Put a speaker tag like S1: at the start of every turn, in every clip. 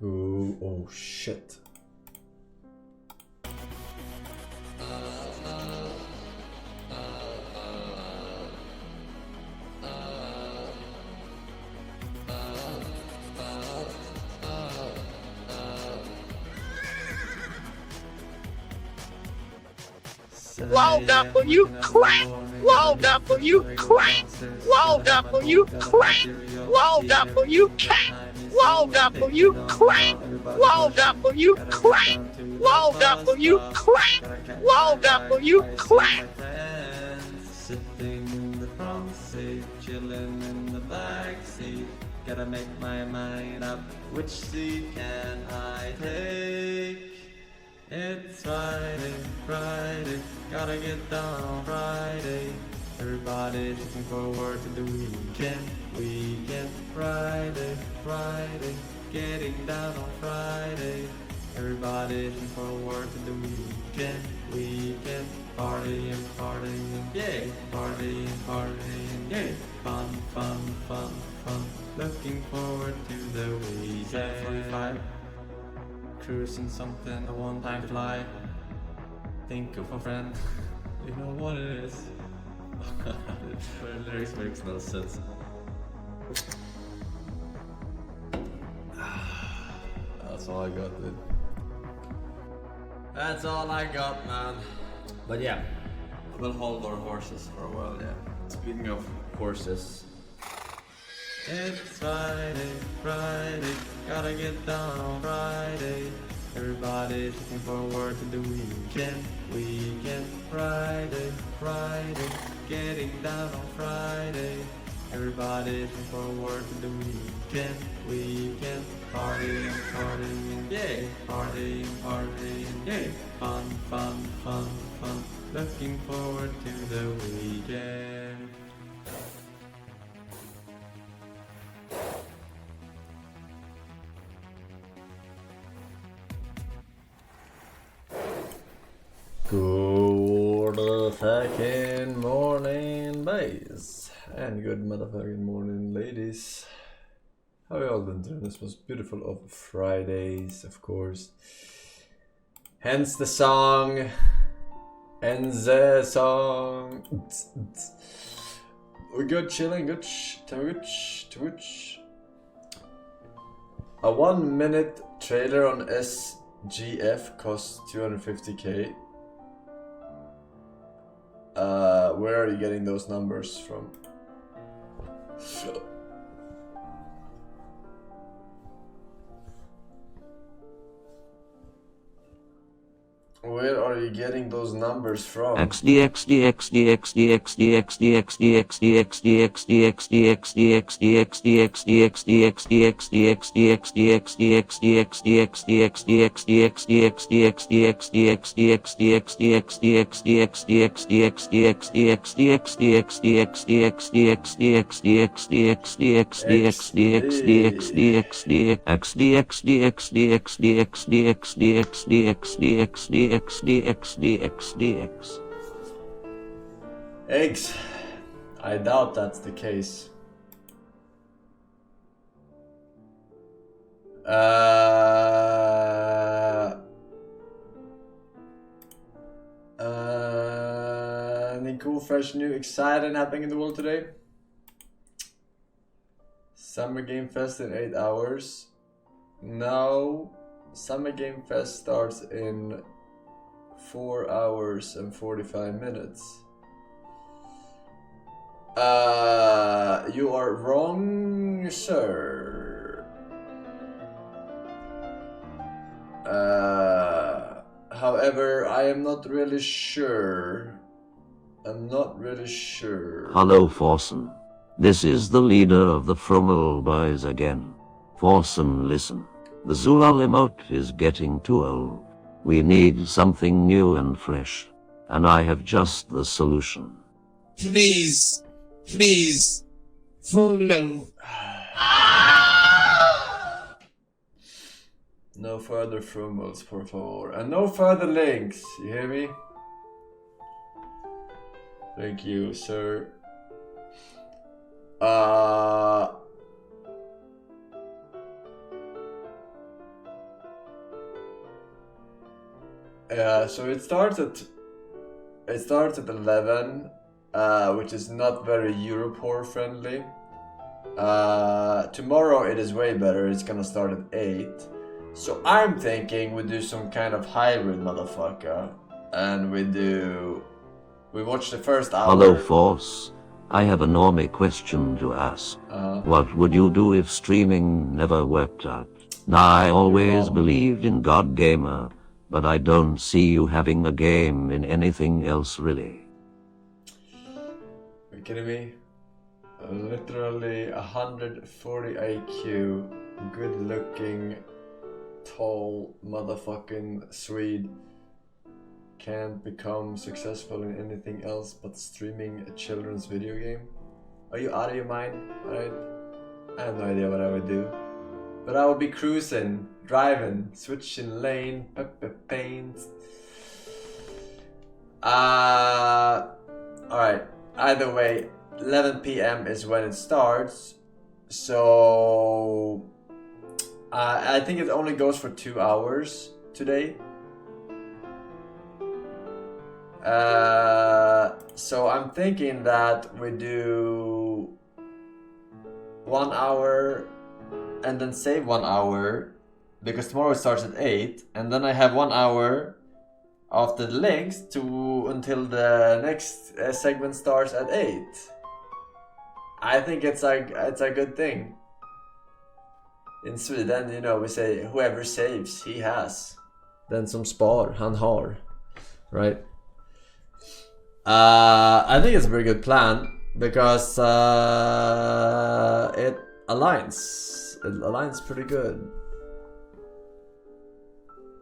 S1: Ooh, oh shit.
S2: Load up for you crack! Load up for you crack! Load up for you crack! Load up for you cat! Load up for you crack! Load up for you crack! Load up for you crack! Load up for you crack!
S3: Sitting in the front seat, chilling in the back seat. Gotta make my mind up, which seat can I take? It's Friday, Friday, gotta get down on Friday. Everybody's looking forward to the weekend, weekend. Friday, Friday, getting down on Friday. Everybody's looking forward to the weekend, weekend. Partying, partying, yay! Partying, partying, yay! Fun, fun, fun, fun. Looking forward to the weekend. 7:45. Cruising something, a one-time fly. Think of a friend. You know what it is. The lyrics makes no sense.
S1: That's all I got, dude.
S3: That's all I got, man. But yeah, we'll hold our horses for a while, yeah.
S1: Speaking of horses.
S3: It's Friday, Friday, gotta get down on Friday. Everybody's looking forward to the weekend, weekend. Friday, Friday, getting down on Friday. Everybody's looking forward to the weekend, weekend. Partying, partying, yay! Partying, partying, yay! Fun, fun, fun, fun. Looking forward to the weekend.
S1: Good fucking morning, boys. And good motherfucking morning, ladies. How are you all been doing this most beautiful of Fridays, of course. Hence the song. And the song. We're good, chilling, good, twitch. A 1 minute trailer on SGF costs 250k. Where are you getting those numbers from? Where are you getting those numbers from? DX. Eggs. I doubt that's the case. Anything cool, fresh, new, exciting happening in the world today? Summer Game Fest in 8 hours. No. Summer Game Fest starts in 4 hours and 45 minutes. You are wrong, sir. However, I am not really sure.
S4: Hello, Forsen. This is the leader of the funnE boys again. Forsen, listen. The Zulal emote is getting too old. We need something new and fresh. And I have just the solution.
S2: Please, funnE.
S1: No further frumels, por favor. And no further links. You hear me? Thank you, sir. Yeah, so it starts at 11, which is not very Europor friendly. Tomorrow it is way better. It's gonna start at 8. So I'm thinking we do some kind of hybrid, motherfucker, and we watch the first hour.
S4: Hello, Force. I have a normie question to ask. What would you do if streaming never worked out? Now, I always believed in God Gamer, but I don't see you having a game in anything else, really.
S1: Are you kidding me? Literally 140 IQ, good looking, tall motherfucking Swede can't become successful in anything else but streaming a children's video game? Are you out of your mind? Alright? I have no idea what I would do. But I would be cruising, driving, switching lane, pepper paint. Alright, either way, 11 p.m. is when it starts. So I think it only goes for 2 hours today. So I'm thinking that we do 1 hour and then save 1 hour, because tomorrow it starts at 8, and then I have 1 hour after the links until the next segment starts at 8. I think it's a good thing. In Sweden, you know, we say whoever saves, he has. Den som spar, han har. Right? I think it's a very good plan because it aligns. It aligns pretty good.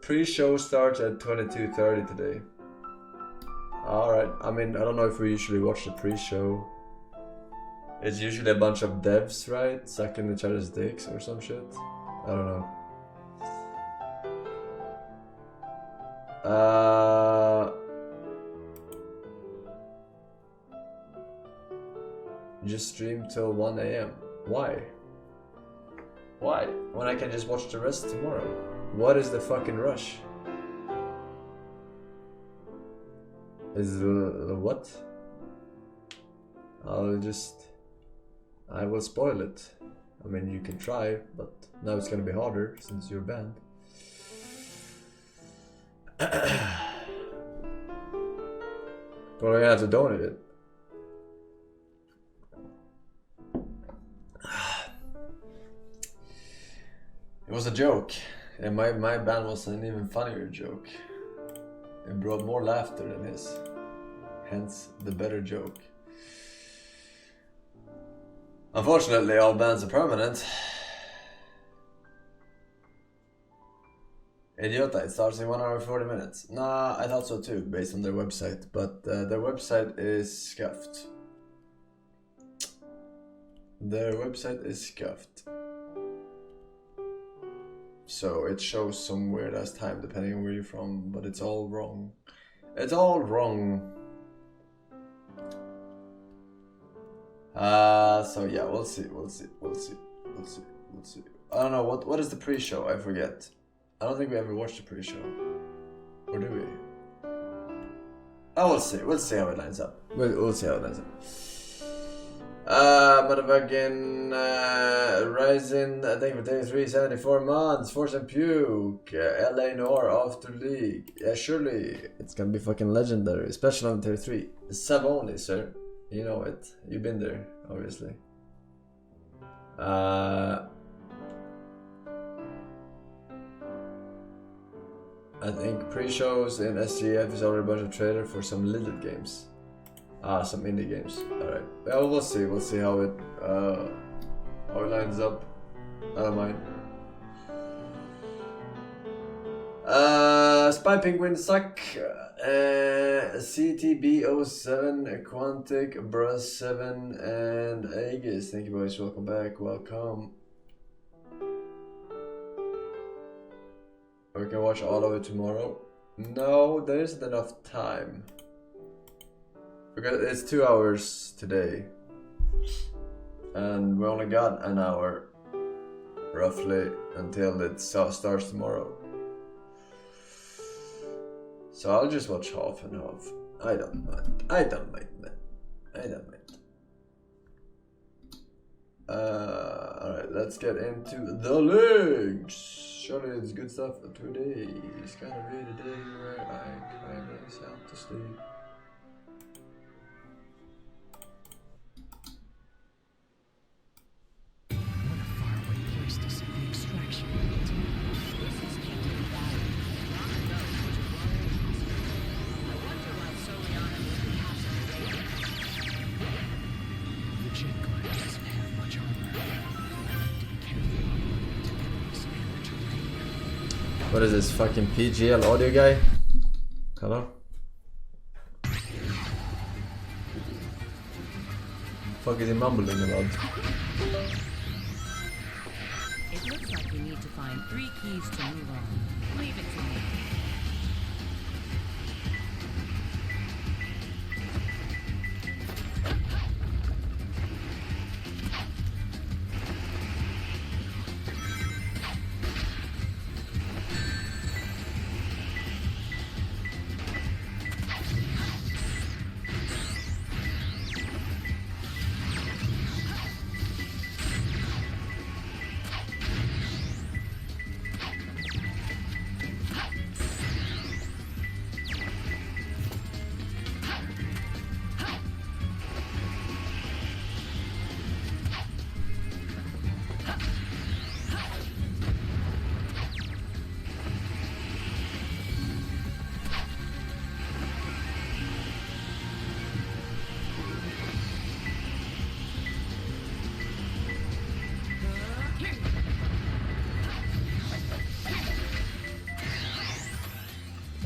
S1: Pre-show starts at 22:30 today. Alright, I mean, I don't know if we usually watch the pre-show. It's usually a bunch of devs, right? Sucking each other's dicks or some shit. I don't know. Just stream till 1 a.m. Why? Why? When I can just watch the rest tomorrow? What is the fucking rush? Is what? I will spoil it. I mean, you can try, but now it's gonna be harder since you're banned. But I have to donate it. It was a joke, and my ban was an even funnier joke. It brought more laughter than his, hence the better joke. Unfortunately, all bans are permanent. Idiota, it starts in 1 hour and 40 minutes. Nah, I thought so too, based on their website, but their website is scuffed. Their website is scuffed. So it shows some weird ass time depending on where you're from, but it's all wrong. It's all wrong. So yeah, we'll see. I don't know, what is the pre-show? I forget. I don't think we ever watched the pre-show. Or do we? Oh, we'll see how it lines up. We'll see how it lines up. Motherfucking Ryzen, I think for day 374 months, Forsen Puke, LA Noir after League. Yeah, surely it's gonna be fucking legendary, especially on tier 3. Sub only, sir. You know it. You've been there, obviously. I think pre-shows in SGF is already a bunch of trailer for some little games. Some indie games. Alright. Well, we'll see how it lines up. I don't mind. Spy Penguin suck. CTB07, Quantic, Brus7, and Aegis. Thank you boys, welcome back, welcome. We can watch all of it tomorrow. No, there isn't enough time. Because it's 2 hours today. And we only got an hour, roughly, until it starts tomorrow. So I'll just watch half and half. I don't mind. I don't mind, man. I don't mind. Alright, let's get into the links. Surely it's good stuff. Today is gonna be the day where I cry myself to sleep.
S2: What a faraway place to set the extraction point. The jet glider doesn't have much armor. To be careful to expand the terrain.
S1: What is this fucking PGL audio guy? Hello? Fuck is he mumbling about?
S5: It looks like we need to find 3 keys to move on. Leave it to me.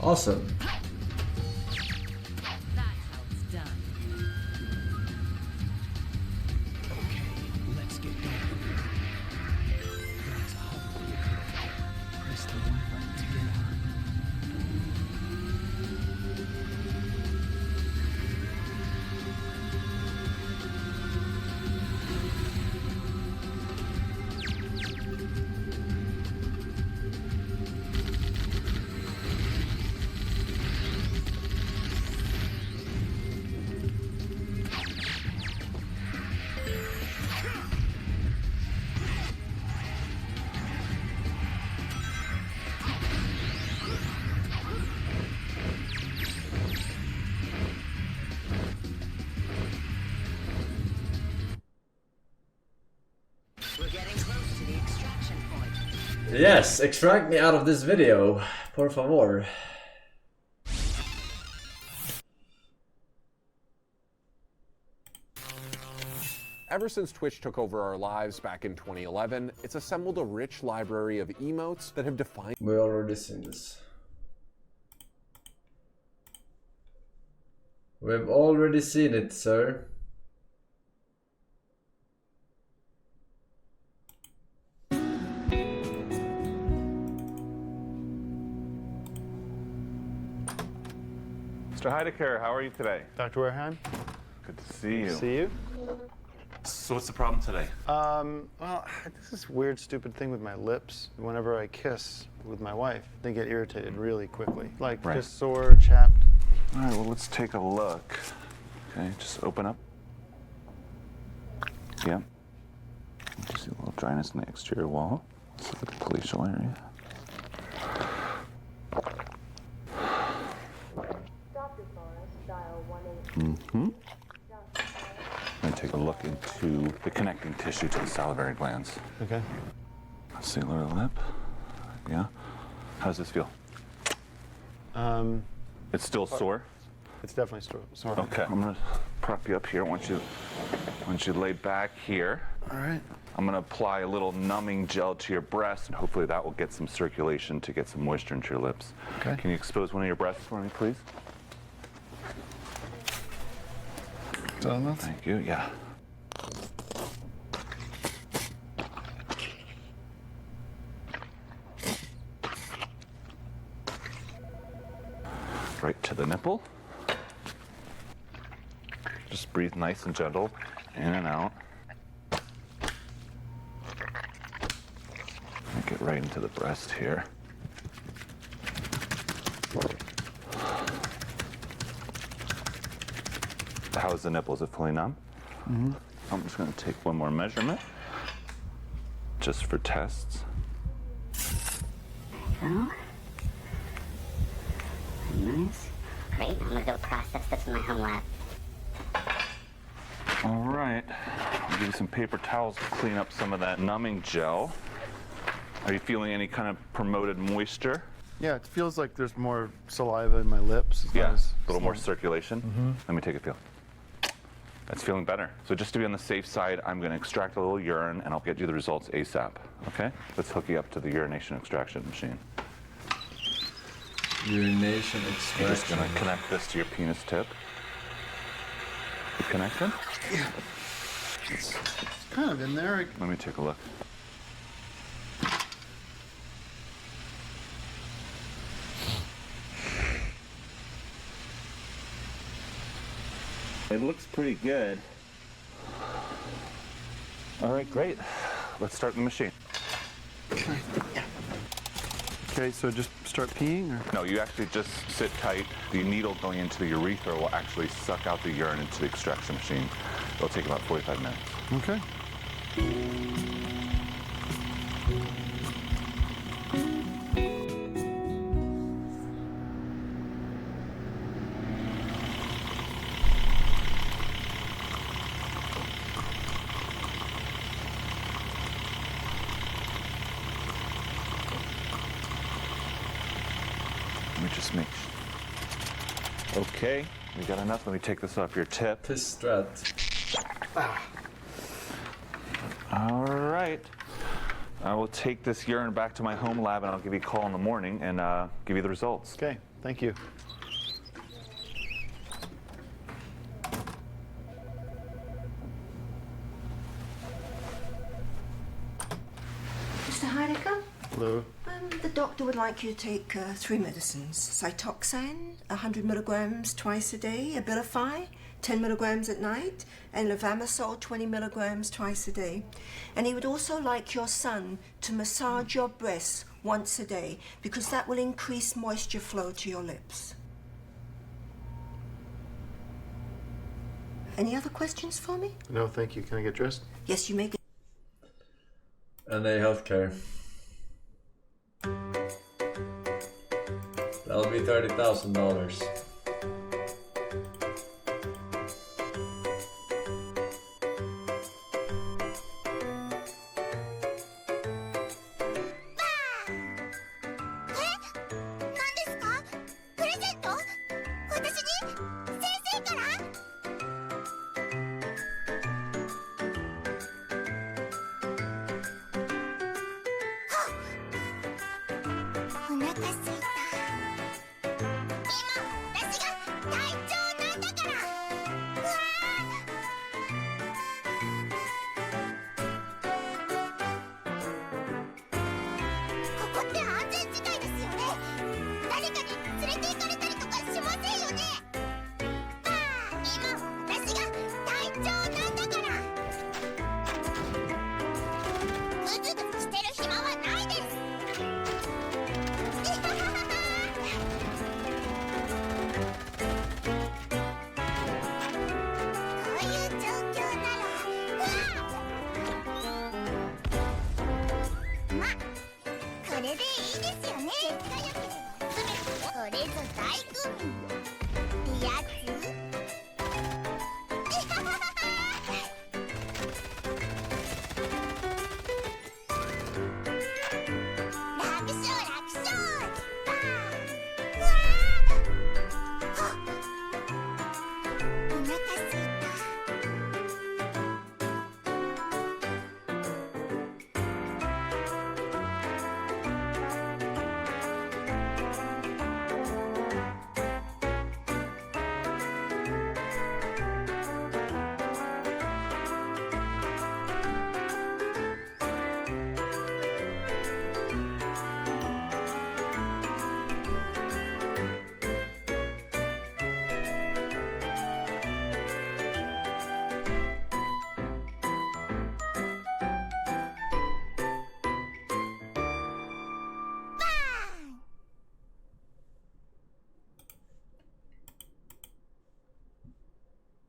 S1: Awesome.
S5: That's how it's done.
S2: Okay, let's get going. There's a hole you could press the 1 button to get on.
S5: We're getting close to the extraction point.
S1: Yes, extract me out of this video. Por favor.
S6: Ever since Twitch took over our lives back in 2011, it's assembled a rich library of emotes that have defined
S1: We already seen this. We've already seen it, sir.
S7: Mr. Heidecker, how are you today?
S8: Dr. Wareheim,
S7: Good to see you.
S8: see you.
S7: So what's the problem today?
S8: Well, this weird, stupid thing with my lips. Whenever I kiss with my wife, they get irritated really quickly. Like
S7: Right.
S8: just sore, chapped.
S7: All right, well, let's take a look. Okay, just open up. Yep. Just see a little dryness in the exterior wall. Let's look at the palatial area. Mm-hmm. I'm gonna take a look into the connecting tissue to the salivary glands.
S8: Okay.
S7: Let's see, lower lip. Yeah. How does this feel? It's still sore?
S8: It's definitely sore.
S7: Okay, I'm gonna prop you up here once you lay back here.
S8: All right.
S7: I'm gonna apply a little numbing gel to your breast, and hopefully that will get some circulation to get some moisture into your lips.
S8: Okay.
S7: Can you expose one of your breasts for me, please?
S8: Is that enough?
S7: Thank you, yeah. Right to the nipple. Just breathe nice and gentle, in and out. And get right into the breast here. How's the nipple? Is it fully numb?
S8: Mm-hmm.
S7: I'm just going to take one more measurement, just for tests.
S9: Oh. Nice. Great. I'm gonna go process this in my home lab.
S7: All right. I'll give you some paper towels to clean up some of that numbing gel. Are you feeling any kind of promoted moisture?
S8: Yeah, it feels like there's more saliva in my lips.
S7: Yeah, a little more circulation. Let me take a feel. That's feeling better. So just to be on the safe side, I'm going to extract a little urine and I'll get you the results ASAP. Okay? Let's hook you up to the urination extraction machine.
S1: Urination
S7: I'm
S1: extraction.
S7: just going to connect this to your penis tip. You connected?
S8: Yeah. It's kind of in there.
S7: Let me take a look. It looks pretty good. All right, great. Let's start the machine.
S8: Okay, so just start peeing? Or?
S7: No, you actually just sit tight. The needle going into the urethra will actually suck out the urine into the extraction machine. It'll take about 45 minutes.
S8: Okay.
S7: Let me just make sure. Okay, we got enough. Let me take this off your tip.
S1: Piss strat.
S7: All right. I will take this urine back to my home lab and I'll give you a call in the morning and give you the results.
S8: Okay, thank you.
S10: Mr. Heidecker?
S8: Hello.
S10: The doctor would like you to take 3 medicines. Cytoxan, 100 milligrams twice a day, Abilify, 10 milligrams at night, and levamisole, 20 milligrams twice a day. And he would also like your son to massage your breasts once a day, because that will increase moisture flow to your lips. Any other questions for me?
S8: No, thank you. Can I get dressed?
S10: Yes, you may get.
S1: NA Healthcare. That'll be $30,000.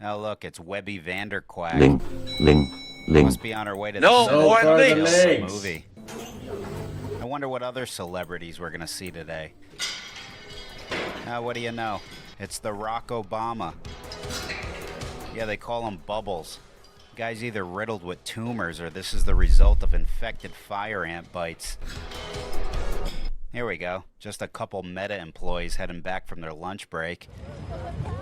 S11: Oh, look, it's Webby Vanderquack.
S4: Link.
S11: Must be on her way to
S2: No,
S11: the
S2: more
S11: Silver
S2: links.
S11: movie. I wonder what other celebrities we're gonna see today. What do you know? It's the Rock Obama. Yeah, they call him Bubbles. Guy's either riddled with tumors or this is the result of infected fire ant bites. Here we go. Just a couple Meta employees heading back from their lunch break.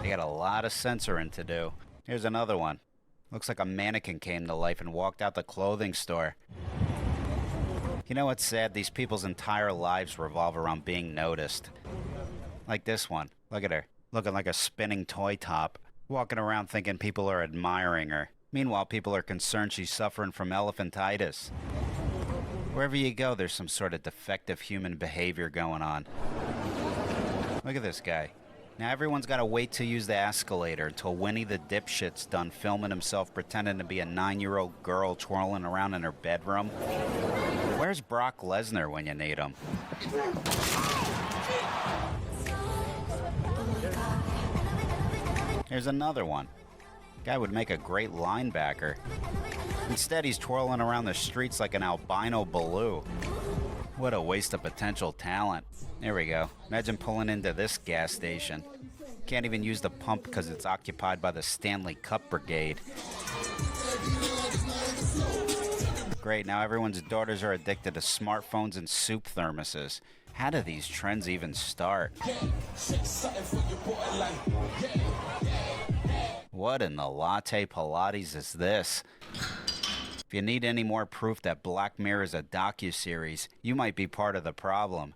S11: They got a lot of censoring to do. Here's another one. Looks like a mannequin came to life and walked out the clothing store. You know what's sad? These people's entire lives revolve around being noticed. Like this one. Look at her. Looking like a spinning toy top. Walking around thinking people are admiring her. Meanwhile, people are concerned she's suffering from elephantitis. Wherever you go, there's some sort of defective human behavior going on. Look at this guy. Now everyone's got to wait to use the escalator until Winnie the dipshit's done filming himself pretending to be a 9-year-old girl twirling around in her bedroom. Where's Brock Lesnar when you need him? Here's another one. Guy would make a great linebacker. Instead, he's twirling around the streets like an albino Baloo. What a waste of potential talent. There we go. Imagine pulling into this gas station. Can't even use the pump because it's occupied by the Stanley Cup Brigade. Great, now everyone's daughters are addicted to smartphones and soup thermoses. How do these trends even start? What in the latte Pilates is this? If you need any more proof that Black Mirror is a docuseries, you might be part of the problem.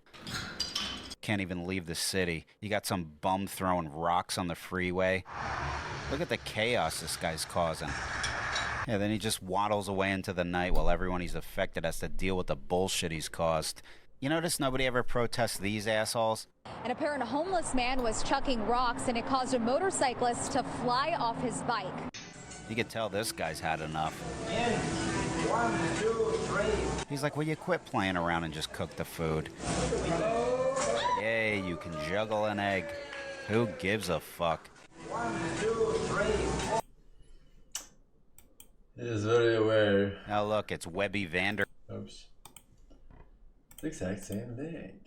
S11: Can't even leave the city. You got some bum throwing rocks on the freeway. Look at the chaos this guy's causing. Yeah, then he just waddles away into the night while everyone he's affected has to deal with the bullshit he's caused. You notice nobody ever protests these assholes?
S12: An apparent homeless man was chucking rocks and it caused a motorcyclist to fly off his bike.
S11: You could tell this guy's had enough.
S2: 1, 2, 3.
S11: He's like, will you quit playing around and just cook the food? Yay, you can juggle an egg. Who gives a fuck?
S2: 1, 2, 3.
S1: He is very aware.
S11: Now look, it's Webby Vander...
S1: Oops. The exact same thing.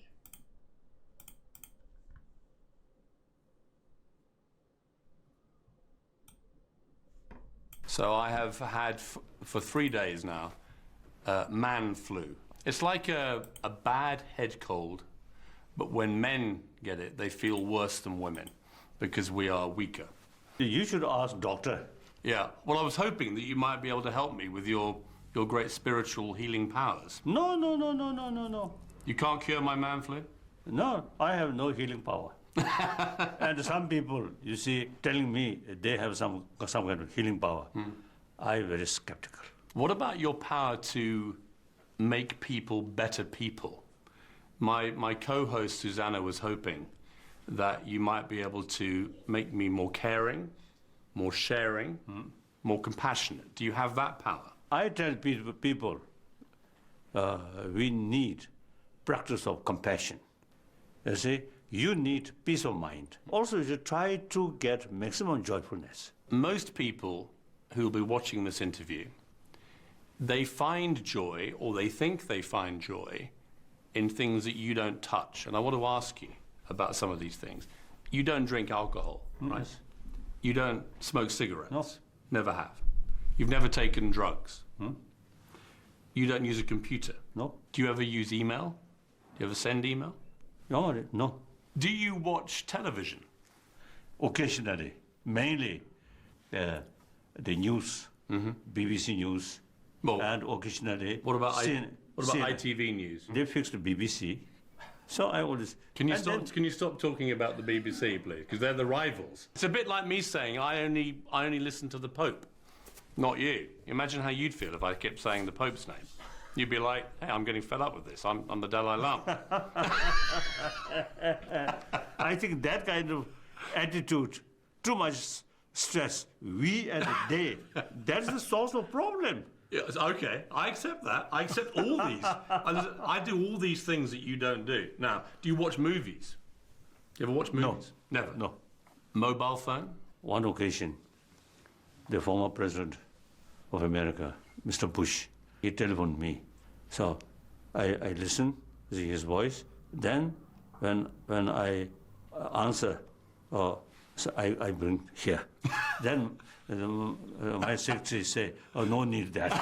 S13: So I have had for 3 days now man flu. It's like a bad head cold, but when men get it, they feel worse than women because we are weaker.
S14: You should ask doctor.
S13: Yeah, well, I was hoping that you might be able to help me with your great spiritual healing powers.
S14: No.
S13: You can't cure my man flu?
S14: No, I have no healing power. And some people, you see, telling me they have some kind of healing power. I'm very skeptical.
S13: What about your power to make people better people? My co-host Susanna was hoping that you might be able to make me more caring, more sharing, more compassionate. Do you have that power?
S14: I tell people we need practice of compassion. You see, you need peace of mind. Also, you should try to get maximum joyfulness.
S13: Most people who will be watching this interview, they find joy, or they think they find joy, in things that you don't touch. And I want to ask you about some of these things. You don't drink alcohol, right?
S14: Yes.
S13: You don't smoke cigarettes?
S14: No.
S13: Never have. You've never taken drugs? You don't use a computer?
S14: No.
S13: Do you ever use email? Do you ever send email?
S14: No.
S13: Do you watch television?
S14: Occasionally, mainly the news, BBC News, and occasionally...
S13: What about ITV News?
S14: They fixed the BBC. So I always...
S13: Can you stop talking about the BBC, please? Because they're the rivals. It's a bit like me saying I only listen to the Pope, not you. Imagine how you'd feel if I kept saying the Pope's name. You'd be like, hey, I'm getting fed up with this. I'm the Dalai Lama.
S14: I think that kind of attitude, too much stress, we and they, that's the source of problem.
S13: Yeah, okay, I accept that. I accept all these. I do all these things that you don't do. Now, do you watch movies? You ever watch movies?
S14: No.
S13: Never? No. Mobile phone?
S14: One occasion. 11 the former president of America, Mr. Bush. He telephoned me. So I listened to his voice. Then when I answer, so I bring here. Then my secretary say, oh, no need that.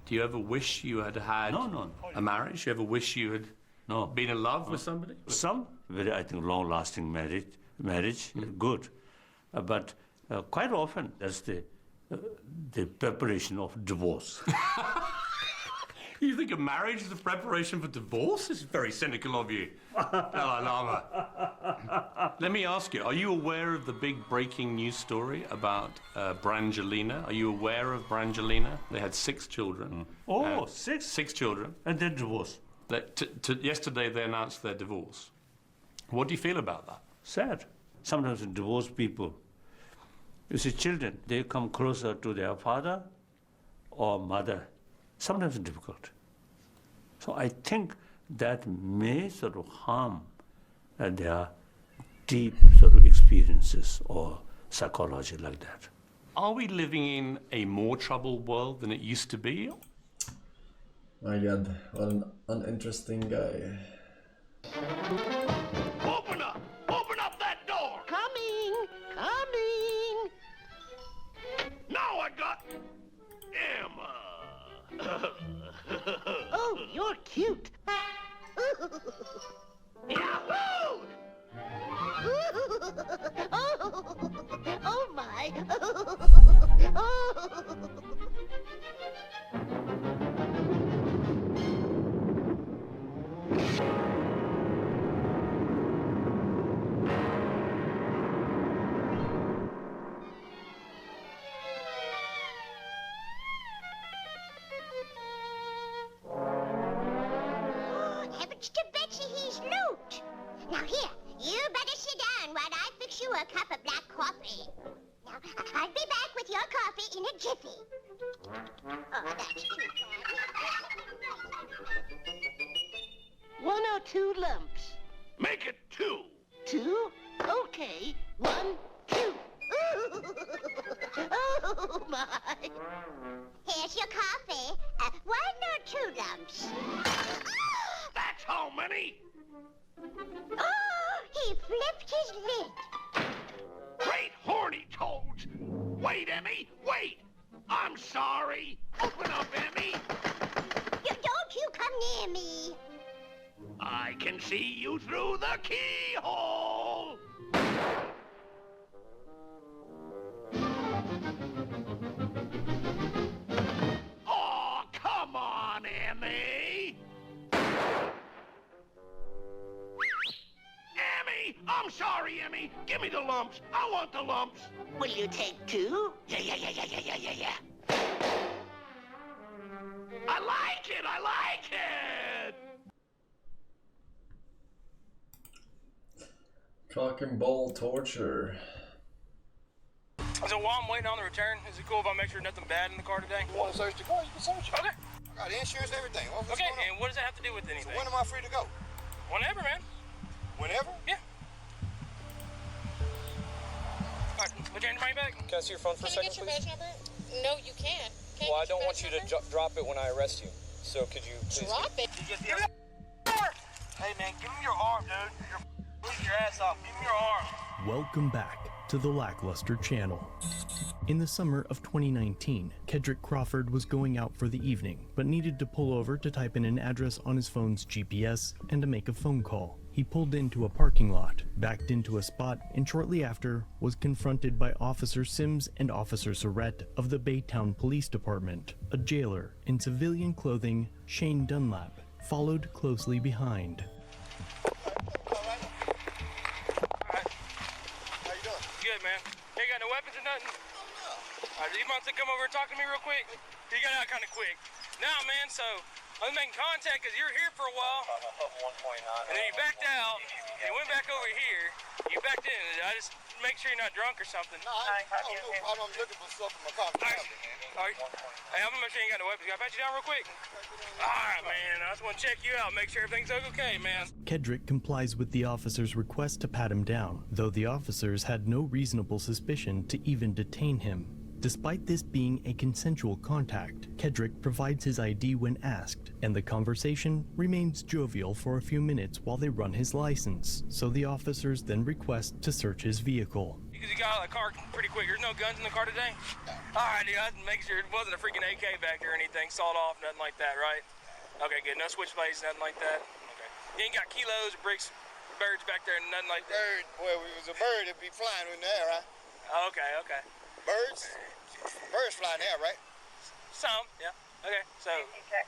S13: Do you ever wish you had had
S14: No.
S13: a marriage? You ever wish you had been in love with somebody?
S14: Some very, I think, long-lasting marriage, good. But quite often, that's the preparation of divorce.
S13: You think a marriage is the preparation for divorce? It's very cynical of you, Dalai Lama. Let me ask you, are you aware of the big breaking news story about Brangelina? Are you aware of Brangelina? They had 6 children.
S14: Oh, 6?
S13: 6 children.
S14: And then divorce.
S13: Yesterday they announced their divorce. What do you feel about that?
S14: Sad. Sometimes divorced people, you see, children, they come closer to their father or mother. Sometimes it's difficult. So I think that may sort of harm their deep sort of experiences or psychology like that.
S13: Are we living in a more troubled world than it used to be?
S1: My God, what an uninteresting guy.
S2: Open up! Open up that door! Coming! Coming! Now I got Emma! Oh, you're cute! Yahoo! Oh my!
S15: Heavens to Betsy, he's loot. Now here, you better sit down while I fix you a cup of black coffee. Now, I'll be back with your coffee in a jiffy. Oh, that's too bad.
S2: 1 or 2 lumps. Make it 2. 2? Okay. 1, 2. Oh my!
S15: Here's your coffee. 1 or 2 lumps.
S2: That's how many?
S15: Oh, he flipped his lid.
S2: Great horny toads! Wait, Emmy, wait! I'm sorry. Open up, Emmy.
S15: Don't you come near me.
S2: I can see you through the keyhole. Oh, come on, Emmy. Emmy, I'm sorry, Emmy. Give me the lumps. I want the lumps. Will you take 2? Yeah. I like it.
S1: Cock and ball torture.
S16: So while I'm waiting on the return, is it cool if I make sure nothing bad in the car today?
S17: You want to search the car? You can search it.
S16: Okay.
S17: I got insurance and everything. What's
S16: Okay,
S17: going on?
S16: and what does that have to do with anything?
S17: So when am I free to go?
S16: Whenever, man.
S17: Whenever?
S16: Yeah. All right, put your money back.
S18: Can I see your phone for a second,
S19: Can I get your badge number? No, you can't. Can
S18: Well, I
S19: get your
S18: don't want
S19: badge
S18: you to
S19: number?
S18: drop it when I arrest you. So could you please...
S19: Drop it?
S16: Hey, man, give me your arm, dude. You're losing your ass off. Give me your arm.
S20: Welcome back to the Lackluster Channel. In the summer of 2019, Kedrick Crawford was going out for the evening, but needed to pull over to type in an address on his phone's GPS and to make a phone call. He pulled into a parking lot, backed into a spot, and shortly after was confronted by Officer Sims and Officer Surrett of the Baytown Police Department. A jailer in civilian clothing, Shane Dunlap, followed closely behind.
S16: Good, man. You ain't got no weapons or nothing? All right, you want to come over and talk to me real quick? You got out kind of quick. No, man, so I was making contact because you were here for a while. And then you backed out, and went back over here. You backed in, and I just make sure you're not drunk or something.
S17: No, I'm looking for stuff in my car.
S16: Hey, I'm gonna make sure you ain't got no weapons. Can I pat you down real quick? Alright, man, I just want to check you out, make sure everything's okay, man.
S20: Kedrick complies with the officer's request to pat him down, though the officers had no reasonable suspicion to even detain him. Despite this being a consensual contact, Kedrick provides his ID when asked, and the conversation remains jovial for a few minutes while they run his license, so the officers then request to search his vehicle.
S16: Because you got out of the car pretty quick. There's no guns in the car today? Alright, dude, I had to make sure it wasn't a freaking AK back there or anything, sawed off, nothing like that, right? Okay, good. No switchblades, nothing like that? Okay. You ain't got kilos, bricks, birds back there, nothing like that?
S17: Bird, well, if it was a bird, it'd be flying in the air, right?
S16: Okay, okay.
S17: Birds? Birds fly in the air, right?
S16: Some, yeah. Okay, so,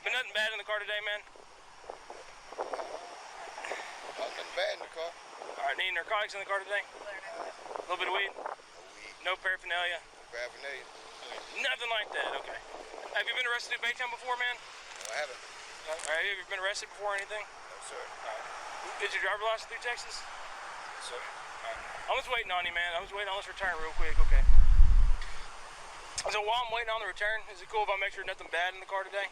S16: but nothing bad in the car today, man?
S17: Nothing bad in the car.
S16: Alright, any narcotics in the car today? A little bit of weed? No paraphernalia?
S17: Paraphernalia.
S16: Okay. Nothing like that, okay. Have you been arrested in Baytown before, man?
S17: No, I haven't.
S16: Alright, have you ever been arrested before or anything?
S17: No, sir.
S16: Alright. Is your driver license through Texas?
S17: Yes, sir.
S16: Alright. I'm just waiting on you, man. I'm just waiting on this return real quick, okay? So while I'm waiting on the return, is it cool if I make sure nothing bad in the car today?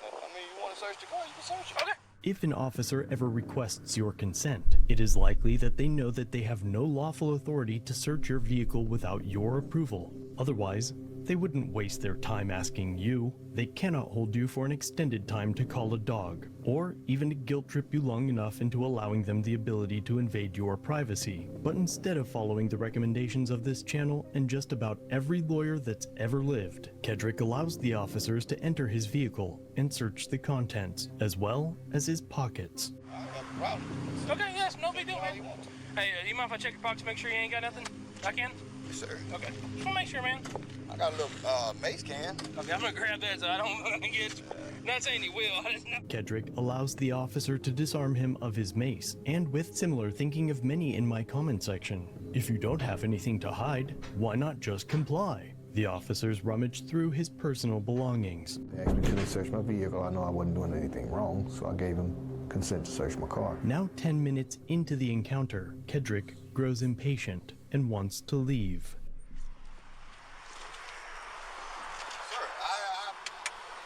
S17: I mean, you want to search the car, you can search it.
S16: Okay.
S20: If an officer ever requests your consent, it is likely that they know that they have no lawful authority to search your vehicle without your approval. Otherwise, they wouldn't waste their time asking you. They cannot hold you for an extended time to call a dog, or even to guilt trip you long enough into allowing them the ability to invade your privacy. But instead of following the recommendations of this channel and just about every lawyer that's ever lived, Kedrick allows the officers to enter his vehicle and search the contents, as well as his pockets.
S16: Okay, yes, no big deal, man. Hey, do you mind if I check your pockets to make sure you ain't got nothing? I can?
S17: Yes, sir.
S16: Okay. Just wanna make sure, man.
S17: I got a little mace can.
S16: Okay, I'm gonna grab that so I don't get. Not saying you will. I just know.
S20: Kedrick allows the officer to disarm him of his mace, and with similar thinking of many in my comment section. If you don't have anything to hide, why not just comply? The officers rummaged through his personal belongings.
S21: They asked me to search my vehicle. I know I wasn't doing anything wrong, so I gave him consent to search my car.
S20: Now 10 minutes into the encounter, Kedrick grows impatient and wants to leave.
S17: Sir,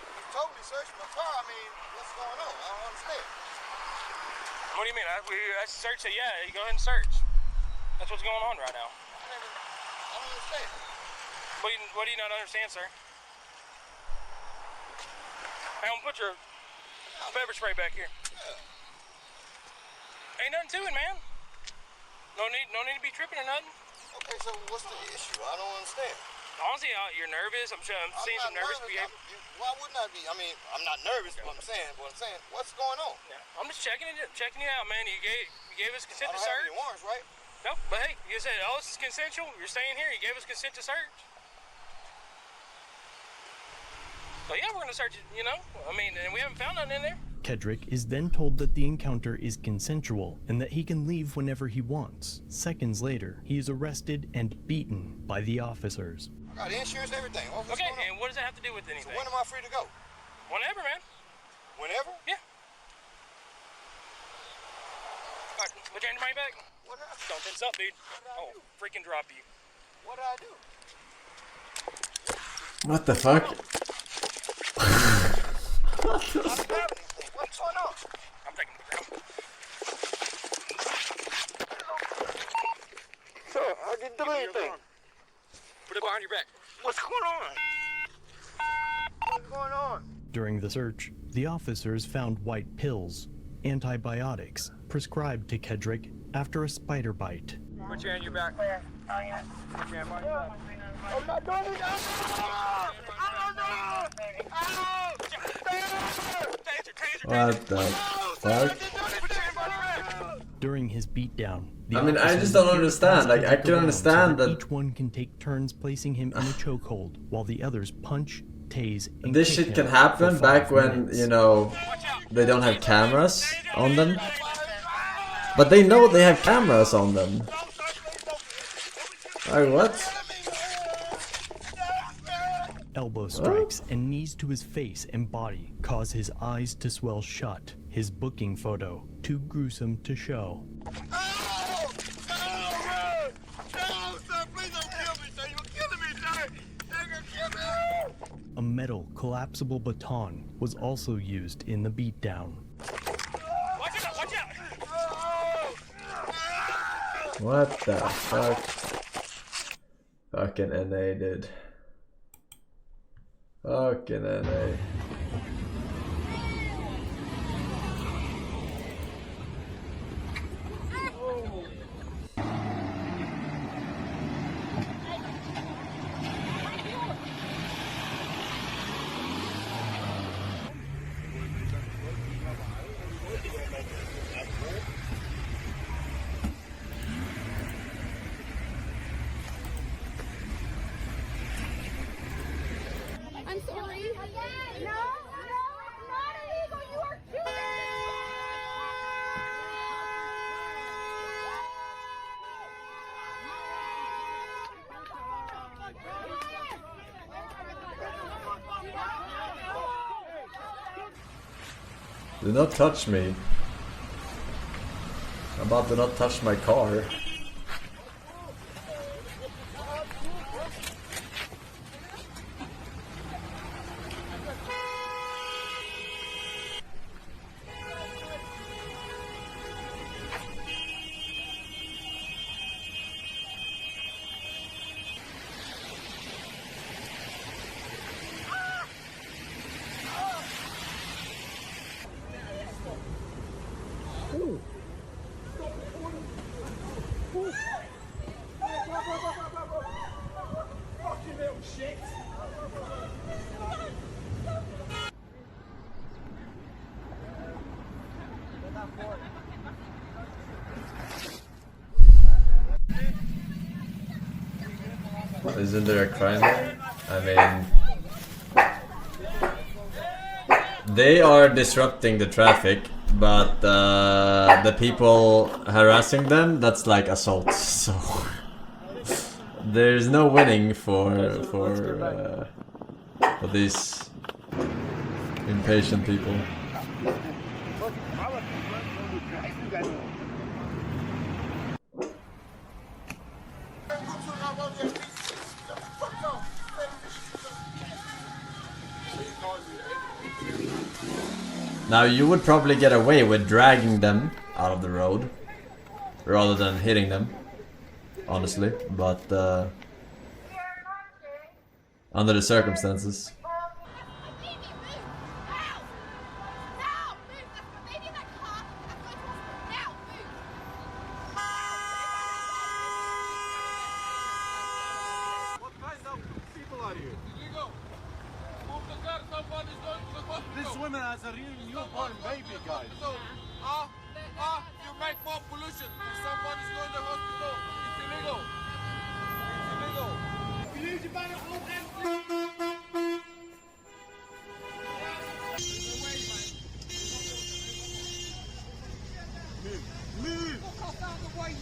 S17: you told me to search my car. I mean, what's going on? I don't understand.
S16: What do you mean? I searched it. Yeah, you go ahead and search. That's what's going on right now.
S17: I don't understand.
S16: What do you not understand, sir? Hey, I'm gonna put your pepper spray back here. Ain't nothing to it, man. No need to be tripping or nothing.
S17: Okay, so what's the issue? I don't understand.
S16: Honestly, you're nervous. I'm seeing some nervous behavior.
S17: Why wouldn't I be? I mean, I'm not nervous, but I'm saying, what's going on?
S16: Yeah, I'm just checking you out, man. You gave us consent to
S17: I don't
S16: search.
S17: have any warrants, right?
S16: No, but hey, you said, oh, this is consensual. You're staying here. You gave us consent to search. So yeah, we're gonna search it, you know? I mean, and we haven't found nothing in there.
S20: Kedrick is then told that the encounter is consensual and that he can leave whenever he wants. Seconds later, he is arrested and beaten by the officers.
S17: I got insurance and everything.
S16: Okay, and what does that have to do with anything?
S17: So when am I free to go?
S16: Whenever, man.
S17: Whenever?
S16: Yeah. Alright, put your hand in my bag.
S17: What did I do?
S16: Don't tense up, dude. Oh, freaking drop you.
S17: What did I do?
S1: What the fuck?
S17: What's going on?
S16: I'm taking the ground.
S17: Sir, I didn't do anything.
S16: Put it behind your back.
S17: What's going on? What's going on?
S20: During the search, the officers found white pills, antibiotics, prescribed to Kedrick after a spider bite.
S16: Put your hand in your back. Oh, yeah. Put your hand behind your back.
S17: I'm not doing it.
S1: What the fuck?
S20: During his beatdown, the
S1: I mean, I
S20: officers
S1: just don't
S20: appear
S1: understand. Like, I
S20: around
S1: can understand
S20: so
S1: that
S20: each one can take turns placing him in a chokehold, while the others punch, tase, and
S1: this
S20: kick
S1: shit
S20: him
S1: can happen
S20: for
S1: back
S20: 5
S1: when,
S20: minutes.
S1: you know, they don't have cameras on them. But they know they have cameras on them. Like, what?
S20: elbow strikes and knees to his face and body cause his eyes to swell shut. His booking photo, too gruesome to show. A metal collapsible baton was also used in the beatdown.
S16: Watch out! Watch out!
S1: What the fuck? Fucking NA, dude. Fucking NA.
S15: I'm sorry. No, not illegal. You are
S1: Do not touch me. I'm about to not touch my car.
S2: Fucking little shit.
S1: Isn't there a crime there? I mean, they are disrupting the traffic, but the people harassing them, that's like assault. So there's no winning for these impatient people. Now you would probably get away with dragging them out of the road rather than hitting them, honestly, but under the circumstances.
S2: This woman has a real newborn baby, guys. You make more pollution. If somebody's going to the hospital, it's illegal. It's illegal. Move! Fuck out the way, you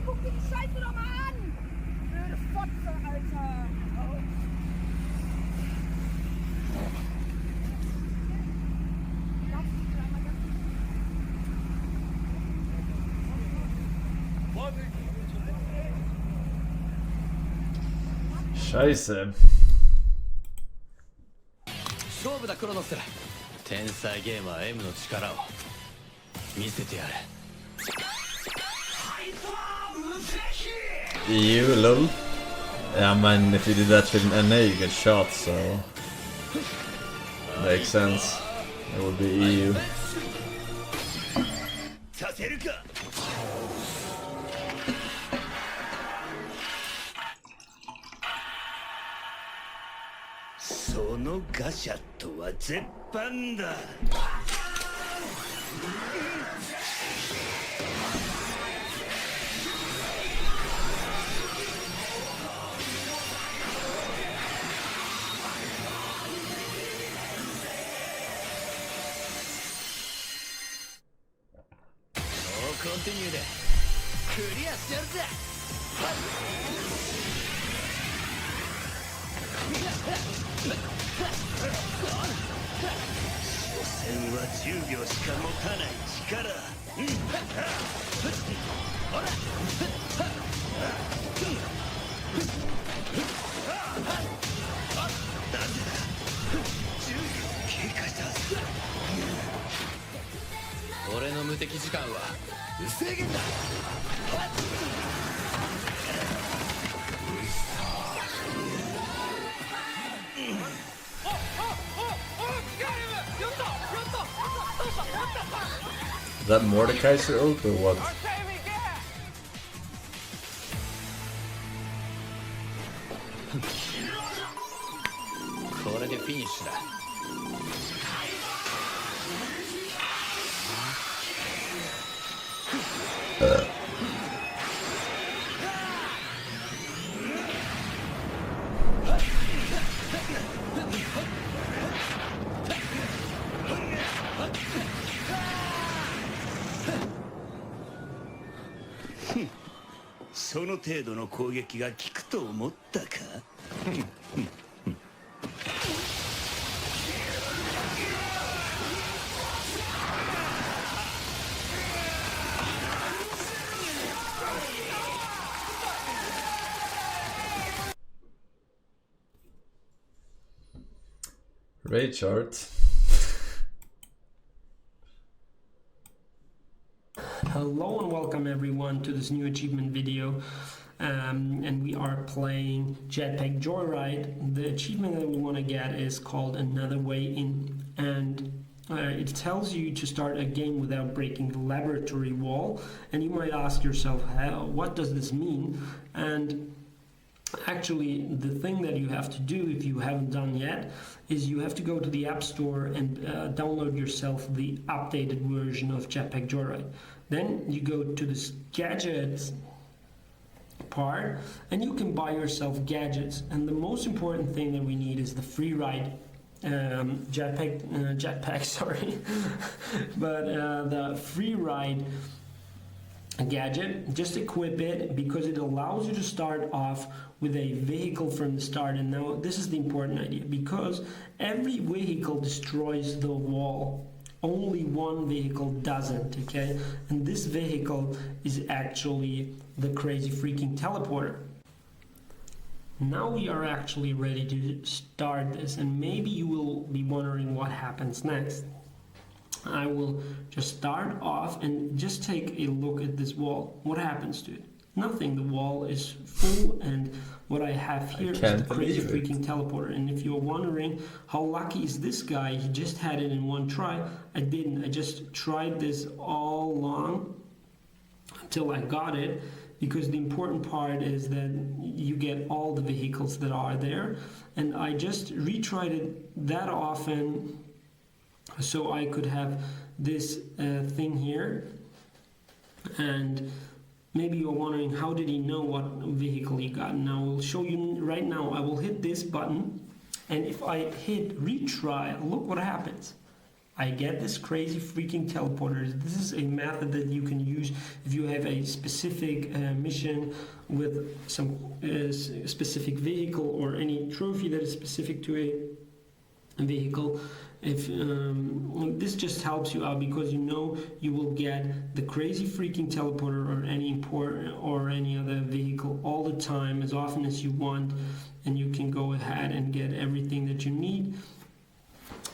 S2: Guck dir die Scheiße doch mal an! Blöde Fotze, Alter!
S1: Scheiße.
S3: 勝負だクロノス。天才ゲーマー M の力を見せてやれ。
S1: EU, lol. Yeah, man, if you did that with an NA, you get shot, so makes sense. It would be EU.
S3: のガシャットは絶版だ。コンティニューでクリアしてやるぜ。所詮は10秒しか持たない力。ほらだぜ10秒経過したはず。俺の無敵時間は無制限だ。
S1: Is that Mordekaiser ult or what?
S3: これでフィニッシュだ。その程度の攻撃が効くと思ったか。
S1: Raid chart.
S5: Hello and welcome everyone to this new achievement video, and we are playing Jetpack Joyride. The achievement that we want to get is called Another Way In, and it tells you to start a game without breaking the laboratory wall. And you might ask yourself, what does this mean? And actually, the thing that you have to do, if you haven't done yet, is you have to go to the App Store and download yourself the updated version of Jetpack Joyride. Then you go to this gadgets part and you can buy yourself gadgets. And the most important thing that we need is the free ride jetpack, sorry, but the free ride gadget. Just equip it because it allows you to start off with a vehicle from the start. And now this is the important idea, because every vehicle destroys the wall, only one vehicle doesn't, okay? And this vehicle is actually the crazy freaking teleporter. Now we are actually ready to start this, and maybe you will be wondering what happens next. I will just start off and just take a look at this wall. What happens to it? Nothing. The wall is full, and what I have here is the crazy freaking teleporter. And if you're wondering how lucky is this guy, he just had it in one try. I didn't. I just tried this all along until I got it, because the important part is that you get all the vehicles that are there. And I just retried it that often so I could have this thing here. And maybe you're wondering, how did he know what vehicle he got? And I will show you right now. I will hit this button, and if I hit retry, look what happens. I get this crazy freaking teleporter. This is a method that you can use if you have a specific mission with some specific vehicle, or any trophy that is specific to a vehicle. If this just helps you out, because you know you will get the crazy freaking teleporter or any important or any other vehicle all the time, as often as you want, and you can go ahead and get everything that you need.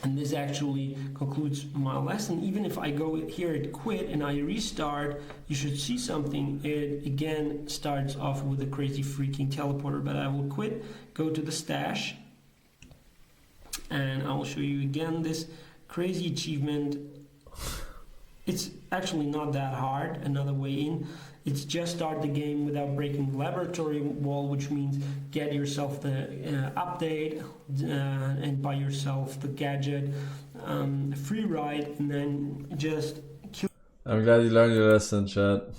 S5: And this actually concludes my lesson. Even if I go here at quit and I restart, you should see something. It again starts off with a crazy freaking teleporter. But I will quit, go to the stash, and I will show you again this crazy achievement. It's actually not that hard, another way in. It's just start the game without breaking the laboratory wall, which means get yourself the update and buy yourself the gadget, free ride, and then just kill.
S1: I'm glad you learned your lesson, chat.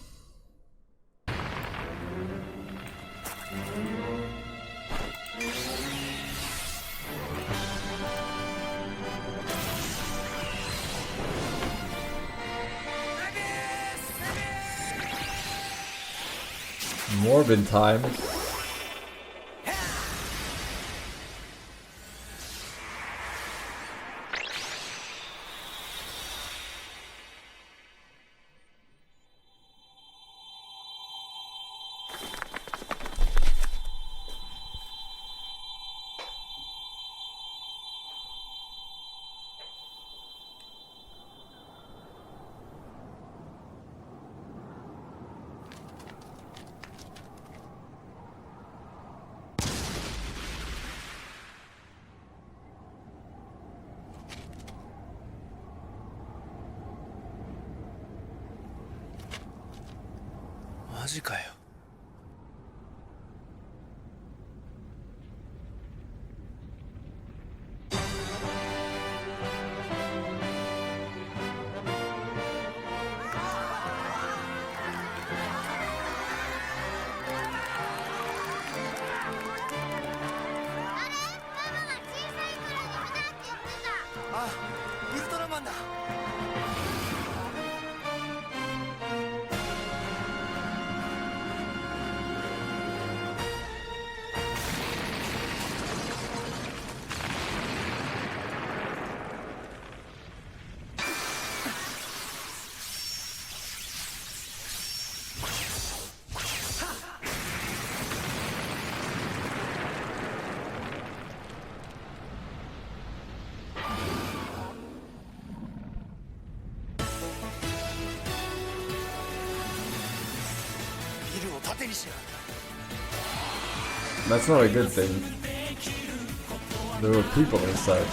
S1: Morbid time.
S3: 마지가요.
S2: 아, 울트라만다.
S1: That's not a good thing. There were people inside.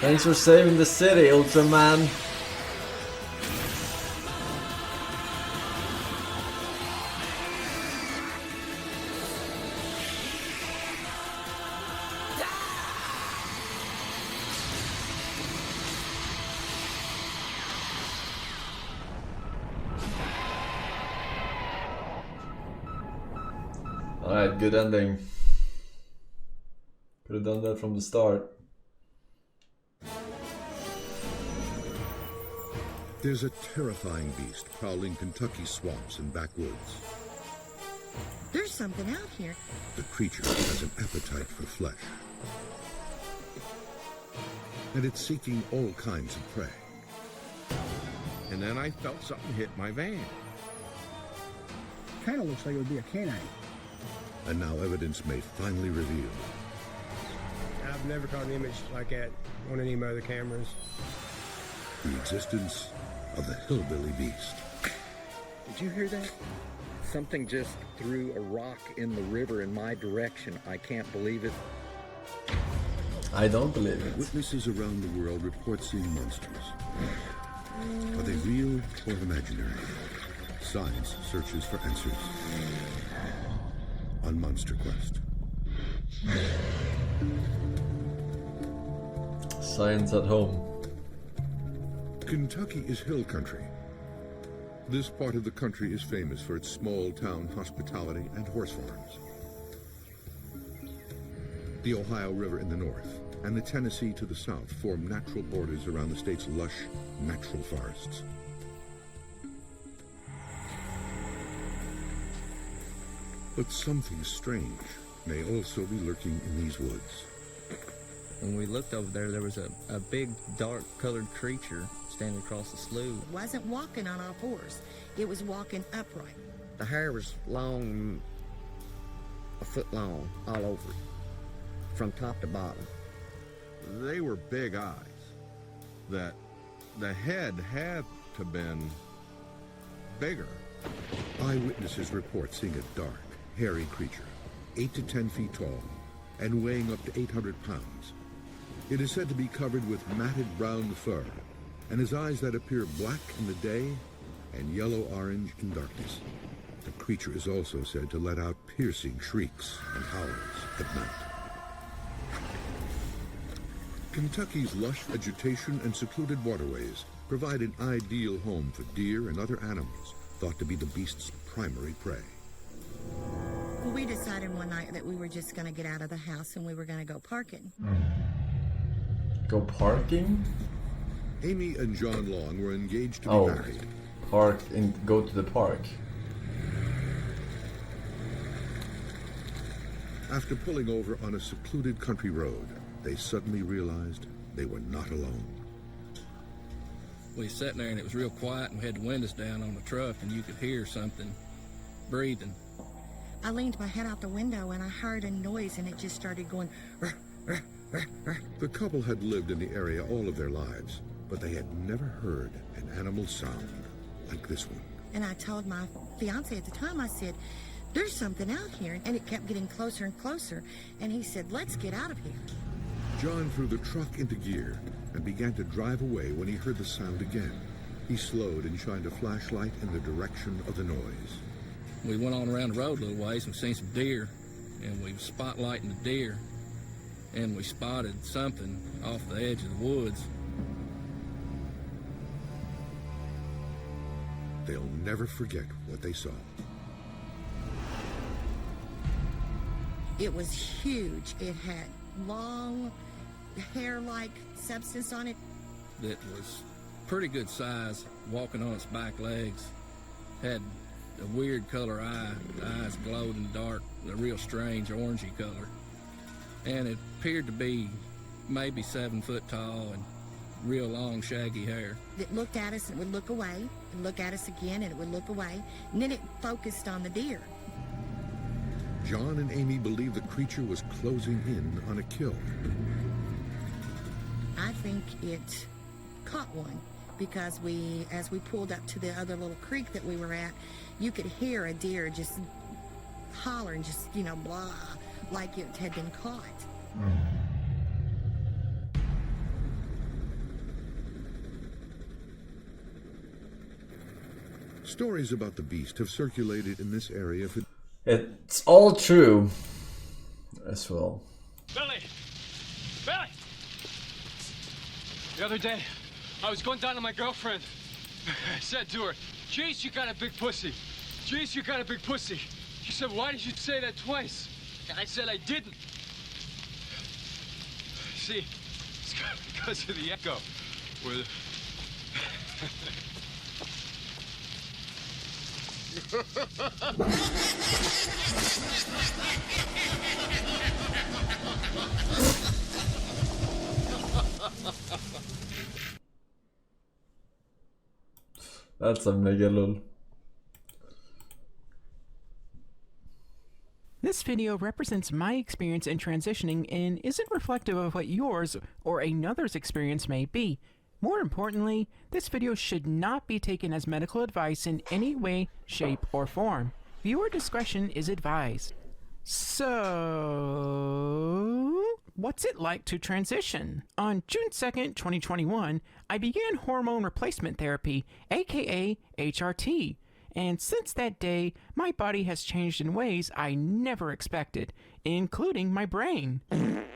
S1: Thanks for saving the city, Ultraman. Alright, good ending. Could have done that from the start.
S6: There's a terrifying beast prowling Kentucky swamps and backwoods.
S22: There's something out here.
S6: The creature has an appetite for flesh. And it's seeking all kinds of prey. And then I felt something hit my van.
S22: Kind of looks like it would be a canine.
S6: And now evidence may finally reveal.
S23: I've never caught an image like that on any of my other cameras.
S6: The existence of the hillbilly beast.
S24: Did you hear that? Something just threw a rock in the river in my direction. I can't believe it.
S1: I don't believe it.
S6: Witnesses around the world report seeing monsters. Are they real or imaginary? Science searches for answers. On Monster Quest.
S1: Science at home.
S6: Kentucky is hill country, This part of the country is famous for its small-town hospitality and horse farms. The Ohio River in the north and the Tennessee to the south form natural borders around the state's lush, natural forests. But something strange may also be lurking in these woods.
S7: When we looked over there, there was a big, dark-colored creature standing across the slough.
S22: It wasn't walking on all fours. It was walking upright.
S24: The hair was long, a foot long, all over it, from top to bottom.
S6: They were big eyes. That the head had to been bigger. Eyewitnesses report seeing a dark, hairy creature, 8 to 10 feet tall, and weighing up to 800 pounds. It is said to be covered with matted brown fur, and has eyes that appear black in the day and yellow-orange in darkness. The creature is also said to let out piercing shrieks and howls at night. Kentucky's lush vegetation and secluded waterways provide an ideal home for deer and other animals thought to be the beast's primary prey.
S22: Well, we decided one night that we were just going to get out of the house and we were going to go parking.
S1: Go parking?
S6: Amy and John Long were engaged to be married.
S1: Park and go to the park.
S6: After pulling over on a secluded country road, they suddenly realized they were not alone.
S8: We was sitting there and it was real quiet and we had the windows down on the truck and you could hear something breathing.
S22: I leaned my head out the window and I heard a noise and it just started going.
S6: The couple had lived in the area all of their lives, but they had never heard an animal sound like this one.
S22: And I told my fiance at the time, I said, there's something out here. And it kept getting closer and closer. And he said, let's get out of here.
S6: John threw the truck into gear and began to drive away when he heard the sound again. He slowed and shined a flashlight in the direction of the noise.
S8: We went on around the road a little ways and seen some deer, and we was spotlighting the deer, and we spotted something off the edge of the woods.
S6: They'll never forget what they saw.
S22: It was huge. It had long, hair-like substance on it.
S8: That was pretty good size, walking on its back legs. Had a weird color eye. The eyes glowed in the dark, a real strange orangey color. And it appeared to be maybe 7 foot tall and real long, shaggy hair.
S22: It looked at us and it would look away, and look at us again and it would look away, and then it focused on the deer.
S6: John and Amy believe the creature was closing in on a kill.
S22: I think it caught one because as we pulled up to the other little creek that we were at, you could hear a deer just holler and just, blah, like it had been caught.
S6: Stories about the beast have circulated in this area for...
S1: It's all true as well.
S9: Billy! Billy! The other day, I was going down to my girlfriend. I said to her, "Jeez, you got a big pussy. Jeez, you got a big pussy." She said, "Why did you say that twice?" And I said I didn't. See, it's because of the echo. Where the...
S1: That's a mega lol.
S10: This video represents my experience in transitioning and isn't reflective of what yours or another's experience may be. More importantly, this video should not be taken as medical advice in any way, shape, or form. Viewer discretion is advised. So, what's it like to transition? On June 2nd, 2021, I began hormone replacement therapy, aka HRT. And since that day, my body has changed in ways I never expected, including my brain.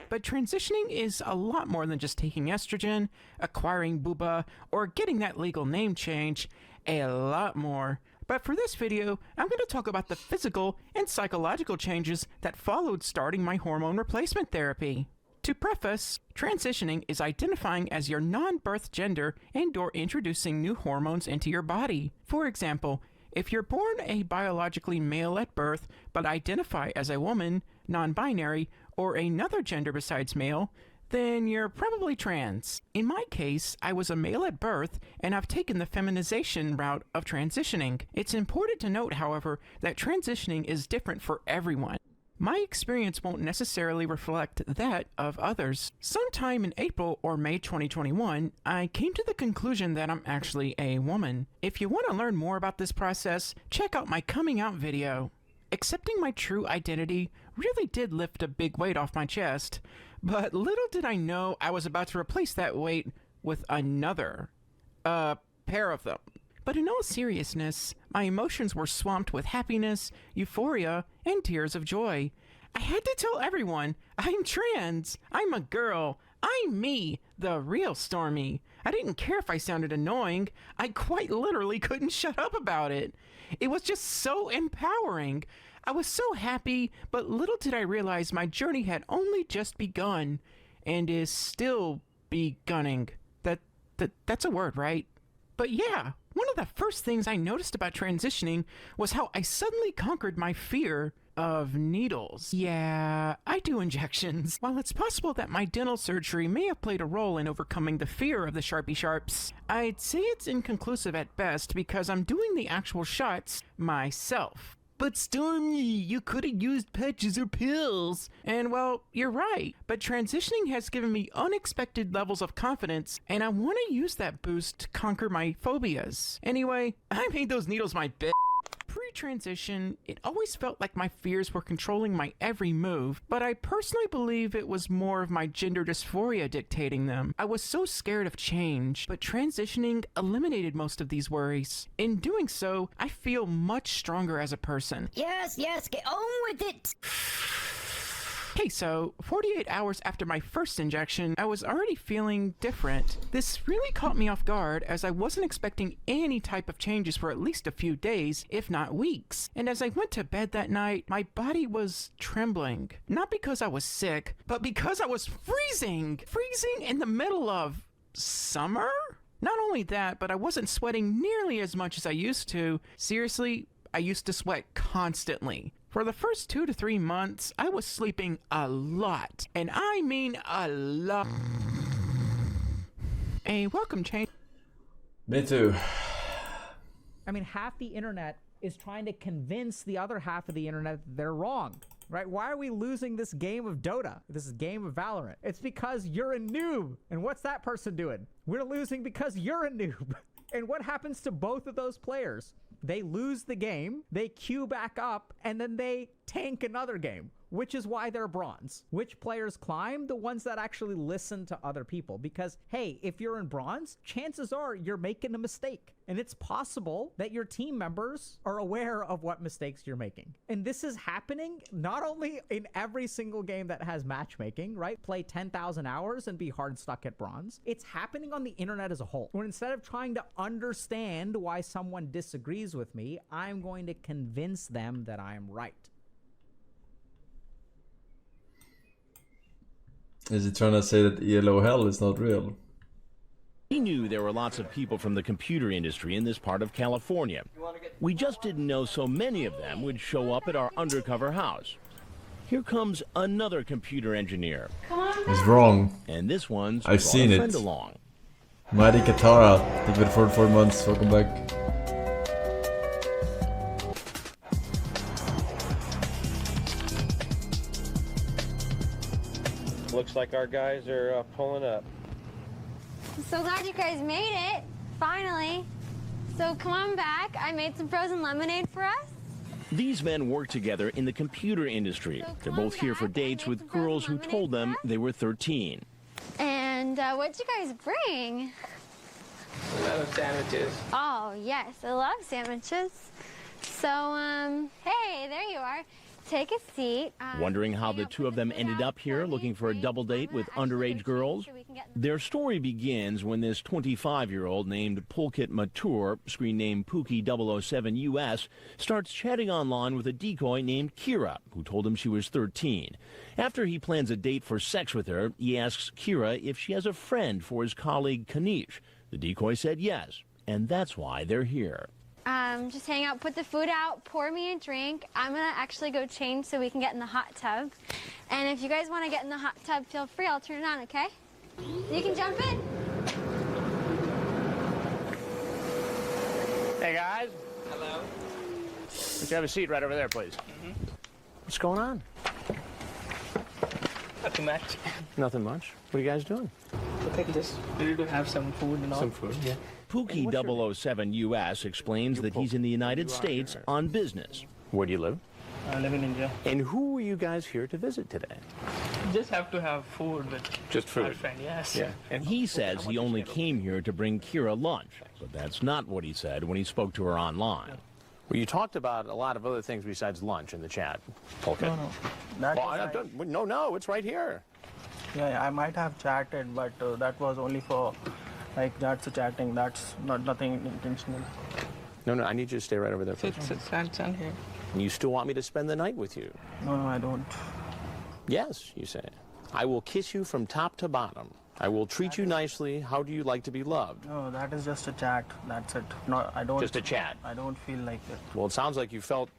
S10: But transitioning is a lot more than just taking estrogen, acquiring booba, or getting that legal name change. A lot more. But for this video, I'm going to talk about the physical and psychological changes that followed starting my hormone replacement therapy. To preface, transitioning is identifying as your non-birth gender and/or introducing new hormones into your body. For example, if you're born a biologically male at birth but identify as a woman, non-binary, or another gender besides male, then you're probably trans. In my case, I was a male at birth, and I've taken the feminization route of transitioning. It's important to note, however, that transitioning is different for everyone. My experience won't necessarily reflect that of others. Sometime in April or May 2021, I came to the conclusion that I'm actually a woman. If you want to learn more about this process, check out my coming out video. Accepting my true identity really did lift a big weight off my chest, but little did I know I was about to replace that weight with another pair of them. But in all seriousness, my emotions were swamped with happiness, euphoria, and tears of joy. I had to tell everyone, I'm trans, I'm a girl, I'm me, the real Stormy. I didn't care if I sounded annoying, I quite literally couldn't shut up about it. It was just so empowering. I was so happy, but little did I realize my journey had only just begun, and is still begunning. That's a word, right? But yeah, one of the first things I noticed about transitioning was how I suddenly conquered my fear of needles. Yeah, I do injections. While it's possible that my dental surgery may have played a role in overcoming the fear of the Sharpie Sharps, I'd say it's inconclusive at best because I'm doing the actual shots myself. But Stormy, you could have used patches or pills. And well, you're right, but transitioning has given me unexpected levels of confidence, and I want to use that boost to conquer my phobias. Anyway, I made those needles my bitch. Pre-transition, it always felt like my fears were controlling my every move, but I personally believe it was more of my gender dysphoria dictating them. I was so scared of change, but transitioning eliminated most of these worries. In doing so, I feel much stronger as a person.
S4: Yes, get on with it!
S10: Okay, so 48 hours after my first injection, I was already feeling different. This really caught me off guard as I wasn't expecting any type of changes for at least a few days, if not weeks. And as I went to bed that night, my body was trembling. Not because I was sick, but because I was freezing! Freezing in the middle of summer? Not only that, but I wasn't sweating nearly as much as I used to. Seriously, I used to sweat constantly. For the first 2 to 3 months, I was sleeping a lot. And I mean a lot. A welcome change.
S1: Me too.
S11: I mean, half the internet is trying to convince the other half of the internet that they're wrong. Right? Why are we losing this game of Dota? This is game of Valorant. It's because you're a noob. And what's that person doing? We're losing because you're a noob. And what happens to both of those players? They lose the game, they queue back up, and then they tank another game, which is why they're bronze. Which players climb? The ones that actually listen to other people. Because, hey, if you're in bronze, chances are you're making a mistake. And it's possible that your team members are aware of what mistakes you're making. And this is happening not only in every single game that has matchmaking, right? Play 10,000 hours and be hard stuck at bronze. It's happening on the internet as a whole. When instead of trying to understand why someone disagrees with me, I'm going to convince them that I am right.
S1: Is he trying to say that ELO hell is not real?
S12: We knew there were lots of people from the computer industry in this part of California. We just didn't know so many of them would show up at our undercover house. Here comes another computer engineer.
S1: He's wrong.
S12: And this one's
S1: I've seen
S12: a
S1: it.
S12: friend along.
S1: Mari Katara, they've been for 4 months, welcome back.
S14: Looks like our guys are pulling up.
S25: I'm so glad you guys made it, finally. So come on back. I made some frozen lemonade for us.
S12: These men work together in the computer industry. They're both here for dates with girls who told them they were 13.
S25: And what'd you guys bring?
S13: lot of sandwiches.
S25: Oh, yes, I love sandwiches. So, hey, there you are. Take a seat.
S12: Wondering how the two of them ended up here looking for a double date with underage girls? Their story begins when this 25-year-old named Pulkit Mathur, screen name Pookie007US, starts chatting online with a decoy named Kira, who told him she was 13. After he plans a date for sex with her, he asks Kira if she has a friend for his colleague Kanish. The decoy said yes, and that's why they're here.
S25: Just hang out, put the food out, pour me a drink. I'm gonna actually go change so we can get in the hot tub. And if you guys wanna get in the hot tub, feel free, I'll turn it on, okay? You can jump in.
S17: Hey guys.
S13: Hello.
S17: Would you have a seat right over there, please? What's going on?
S13: Nothing much.
S17: Nothing much. What are you guys doing?
S13: I think just ready to have some food and all.
S17: Some food, yeah.
S12: Pookie007US explains that he's in the United States on business.
S17: Where do you live?
S13: I live in India.
S17: And who are you guys here to visit today?
S13: Just have to have food with
S17: Just food.
S13: my friend, yes.
S17: Yeah.
S12: And he says he only came here to bring Kira lunch, but that's not what he said when he spoke to her online.
S17: Well, you talked about a lot of other things besides lunch in the chat, Pulkit.
S13: No, no. That
S17: Well,
S13: was
S17: I've done, no, it's right here.
S13: Yeah, I might have chatted, but that was only for, like, that's a chatting. That's not nothing intentional.
S17: No, I need you to stay right over there.
S13: Sit here.
S17: And you still want me to spend the night with you?
S13: No, I don't.
S17: Yes, you say. I will kiss you from top to bottom. I will treat you nicely. How do you like to be loved?
S13: No, that is just a chat. That's it. No, I don't.
S17: Just a chat?
S13: I don't feel like it.
S17: Well, it sounds like you felt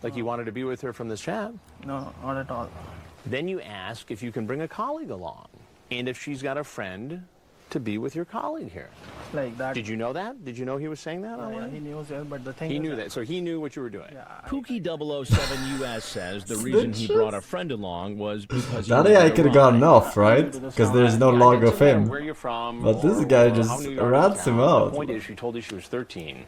S17: like you wanted to be with her from this chat.
S13: No, not at all.
S17: Then you ask if you can bring a colleague along, and if she's got a friend to be with your colleague here.
S13: Like that.
S17: Did you know that? Did you know he was saying that?
S13: Yeah, he knew that, but the thing
S17: He
S13: is
S17: knew that, so he knew what you were doing.
S12: Pookie007US says the reason he brought a friend along was because he
S1: That I could have gotten off, right? Because there's no log of him.
S17: Where you're from.
S1: But this guy just
S17: how New York
S1: rats
S17: is
S1: him
S17: town.
S1: out.
S17: The point is, she told you she was 13,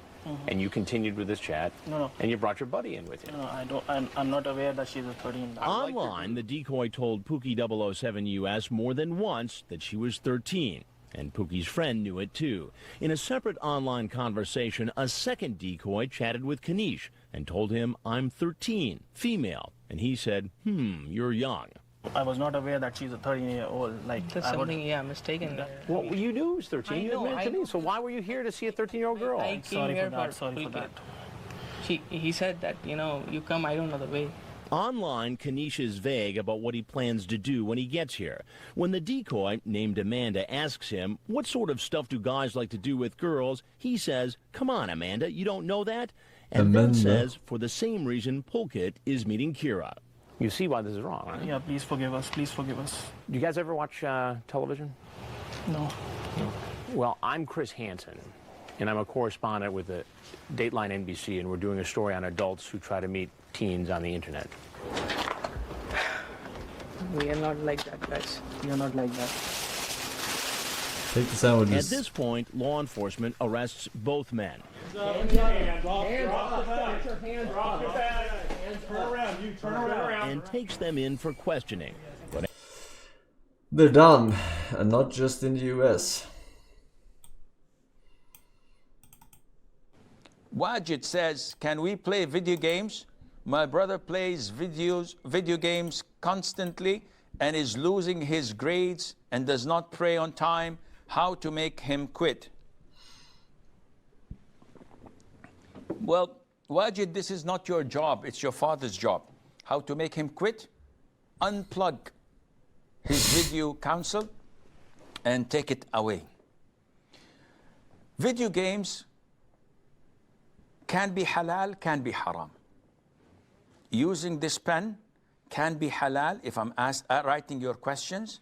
S17: and you continued with this chat,
S13: No.
S17: and you brought your buddy in with you.
S13: No, I don't. I'm not aware that she's a 13.
S12: Online, the decoy told Pookie007US more than once that she was 13. And Pookie's friend knew it too. In a separate online conversation, a second decoy chatted with Kanish and told him, I'm 13, female. And he said, you're young.
S13: I was not aware that she's a 13-year-old. Like, That's something, mistaken.
S17: Well, you knew he was 13.
S13: I
S17: You
S13: know,
S17: admitted to me. So why were you here to see a 13-year-old girl?
S13: I came here for that. He said that, you come, I don't know the way.
S12: Online, Kanish is vague about what he plans to do when he gets here. When the decoy, named Amanda, asks him, what sort of stuff do guys like to do with girls, he says, come on, Amanda, you don't know that? And then says, for the same reason Pulkit is meeting Kira.
S17: You see why this is wrong, right?
S13: Yeah, please forgive us. Please forgive us.
S17: Do you guys ever watch television?
S13: No.
S17: Well, I'm Chris Hansen, and I'm a correspondent with the Dateline NBC, and we're doing a story on adults who try to meet teens on the internet.
S13: We are not like that, guys. We are not like that.
S1: Take the sandwiches.
S12: At this point, law enforcement arrests both men. And takes them in for questioning. But
S1: they're done, and not just in the US.
S18: Wajid says, can we play video games? My brother plays video games constantly and is losing his grades and does not pray on time. How to make him quit? Well, Wajid, this is not your job. It's your father's job. How to make him quit? Unplug his video console and take it away. Video games can be halal, can be haram. Using this pen can be halal if I'm writing your questions,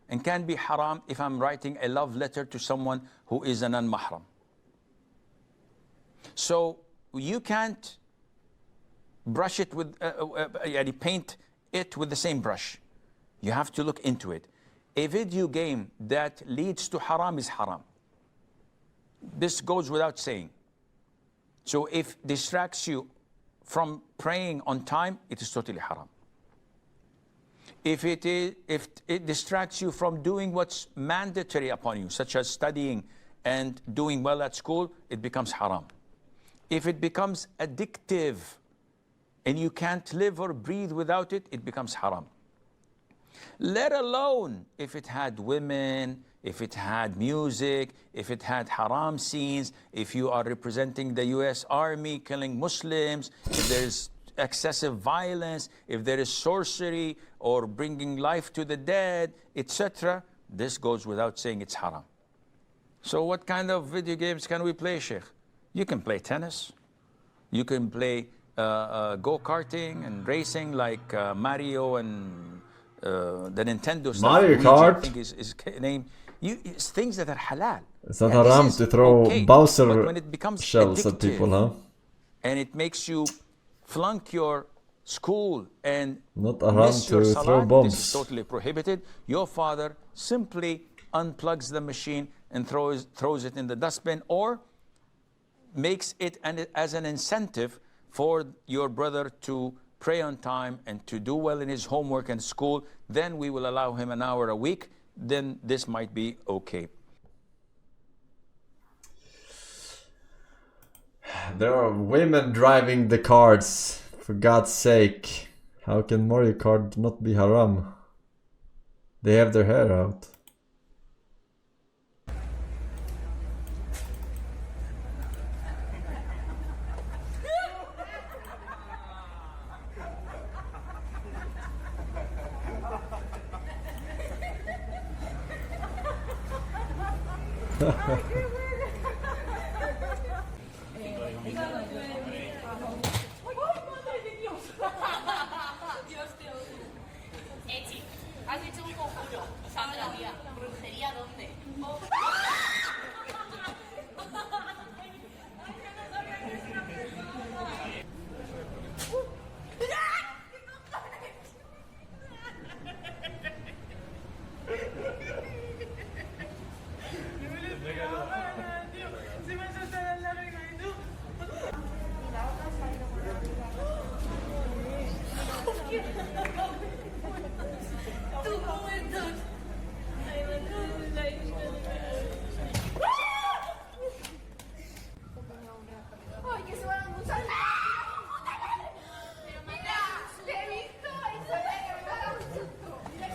S18: and can be haram if I'm writing a love letter to someone who is a non-mahram. So you can't brush it with, paint it with the same brush. You have to look into it. A video game that leads to haram is haram. This goes without saying. So if it distracts you from praying on time, it is totally haram. If it distracts you from doing what's mandatory upon you, such as studying and doing well at school, it becomes haram. If it becomes addictive and you can't live or breathe without it, it becomes haram. Let alone if it had women, if it had music, if it had haram scenes, if you are representing the US Army killing Muslims, if there's excessive violence, if there is sorcery or bringing life to the dead, etc. This goes without saying, it's haram. So what kind of video games can we play, Sheikh? You can play tennis. You can play go-karting and racing like Mario and the Nintendo stuff.
S1: Mario Kart?
S18: I think is named. It's things that are halal.
S1: It's not haram to throw
S18: okay,
S1: Bowser
S18: but when it becomes
S1: shells at people, huh?
S18: And it makes you flunk your school and
S1: not haram
S18: miss your
S1: to
S18: salat,
S1: throw bombs.
S18: this is totally prohibited. Your father simply unplugs the machine and throws it in the dustbin, or makes it as an incentive for your brother to pray on time and to do well in his homework and school. Then we will allow him an hour a week. Then this might be okay.
S1: There are women driving the cars, for God's sake. How can Mario Kart not be haram? They have their hair out.
S15: ¿Has hecho un conjuro? Santería, brujería, ¿dónde?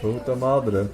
S1: Puta madre.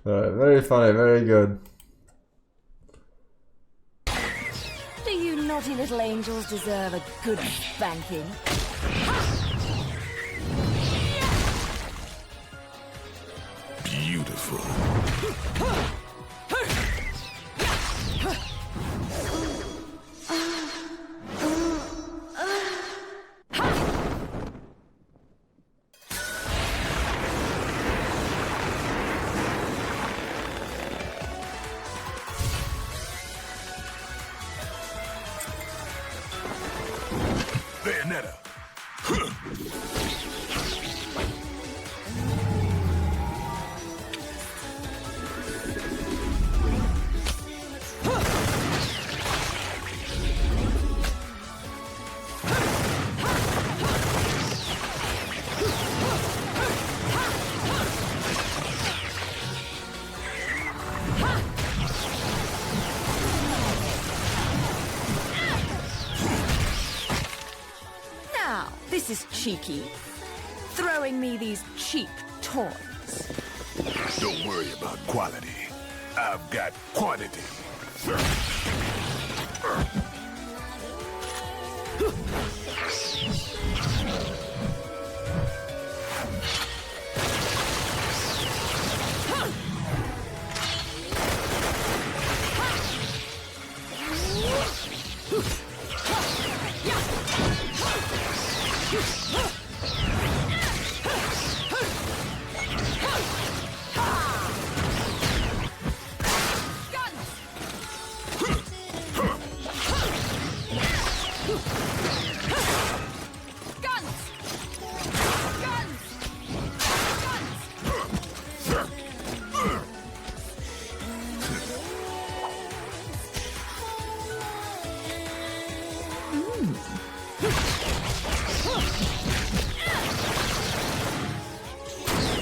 S1: Very funny, very good.
S4: Do you naughty little angels deserve a good spanking?
S16: Beautiful.
S5: Bayonetta.
S4: Now, this is cheeky. Throwing me these cheap toys.
S5: Don't worry about quality. I've got quantity.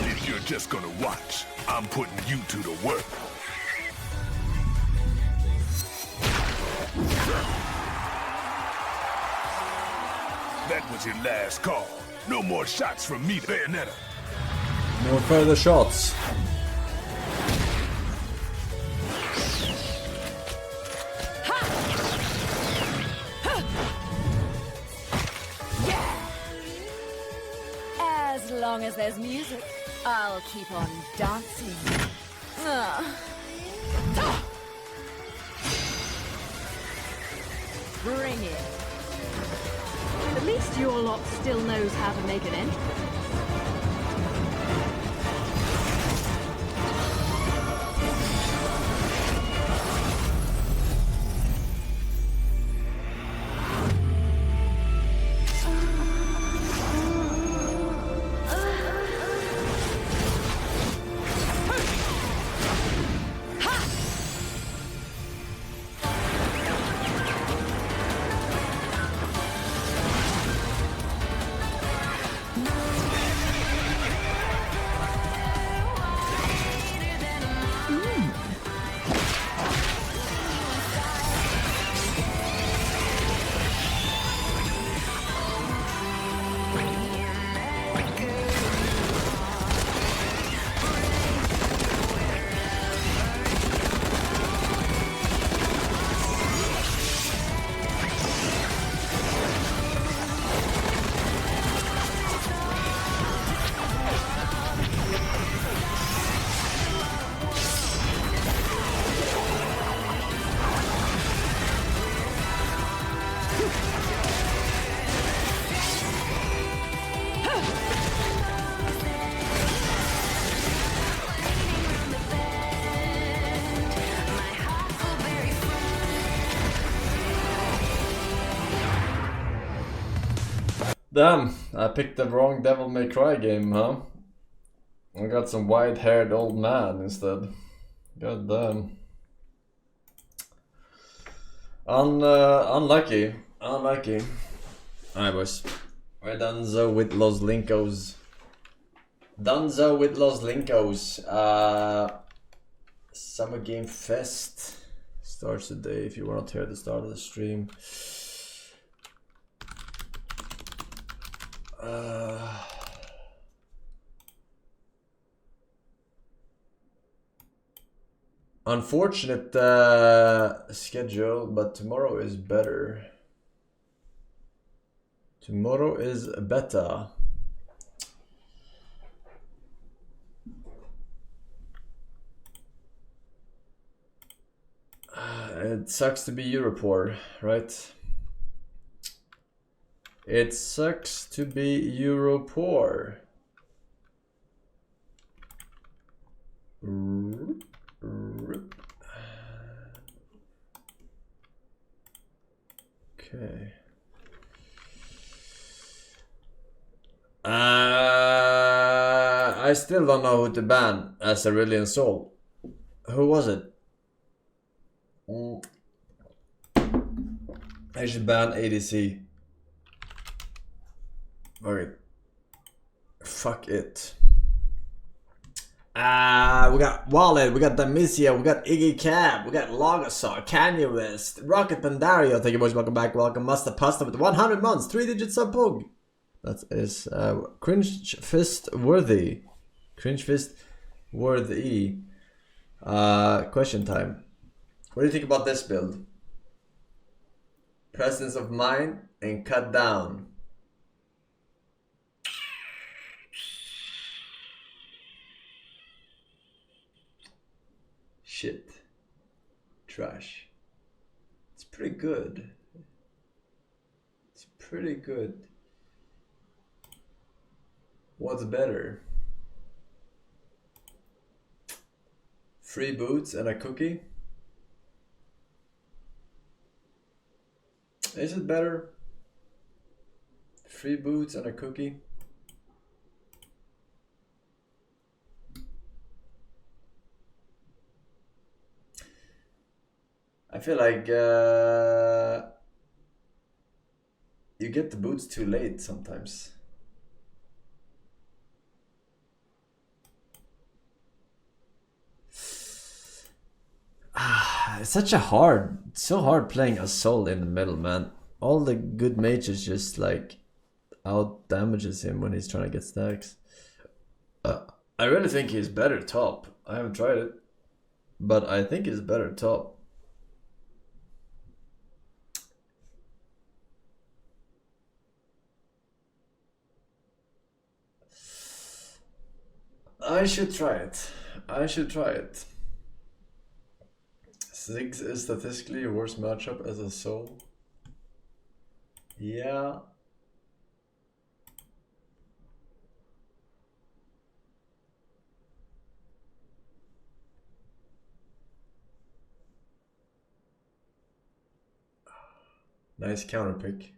S5: If you're just gonna watch, I'm putting you to the work. That was your last call. No more shots from me, Bayonetta.
S1: No further shots.
S4: As long as there's music, I'll keep on dancing. Bring it.
S16: At least your lot still knows how to make an entrance.
S1: Damn, I picked the wrong Devil May Cry game, huh? I got some white-haired old man instead. God damn. Unlucky. Unlucky. Alright, boys. We're donezo with Los Lincos. Donezo with Los Lincos. Summer Game Fest starts today if you were not here at the start of the stream. Unfortunate schedule, but tomorrow is better. Tomorrow is better. It sucks to be Europoor, right? It sucks to be Europoor. Okay. I still don't know who to ban as Aurelian Soul. Who was it? I should ban ADC. Okay. Fuck it. We got Wallet, we got Damisia, we got Iggy Cab, we got Logosaur, Kanye West, Rocket Pandario. Thank you boys, welcome back, welcome Master Pasta with 100 months, 3-digit sub pug. That is Cringe Fist Worthy. Cringe Fist Worthy. Question time. What do you think about this build? Presence of mind and cut down. Shit. Trash. It's pretty good. It's pretty good. What's better? Free boots and a cookie? Is it better? Free boots and a cookie? I feel like you get the boots too late sometimes. It's such a so hard playing a soul in the middle, man. All the good mages just like out damages him when he's trying to get stacks. I really think he's better top. I haven't tried it, but I think he's better top. I should try it. I should try it. Ziggs is statistically a worse matchup as a soul. Yeah. Nice counter pick.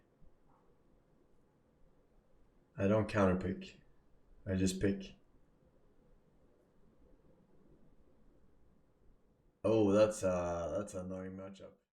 S1: I don't counter pick. I just pick. Oh, that's an annoying matchup.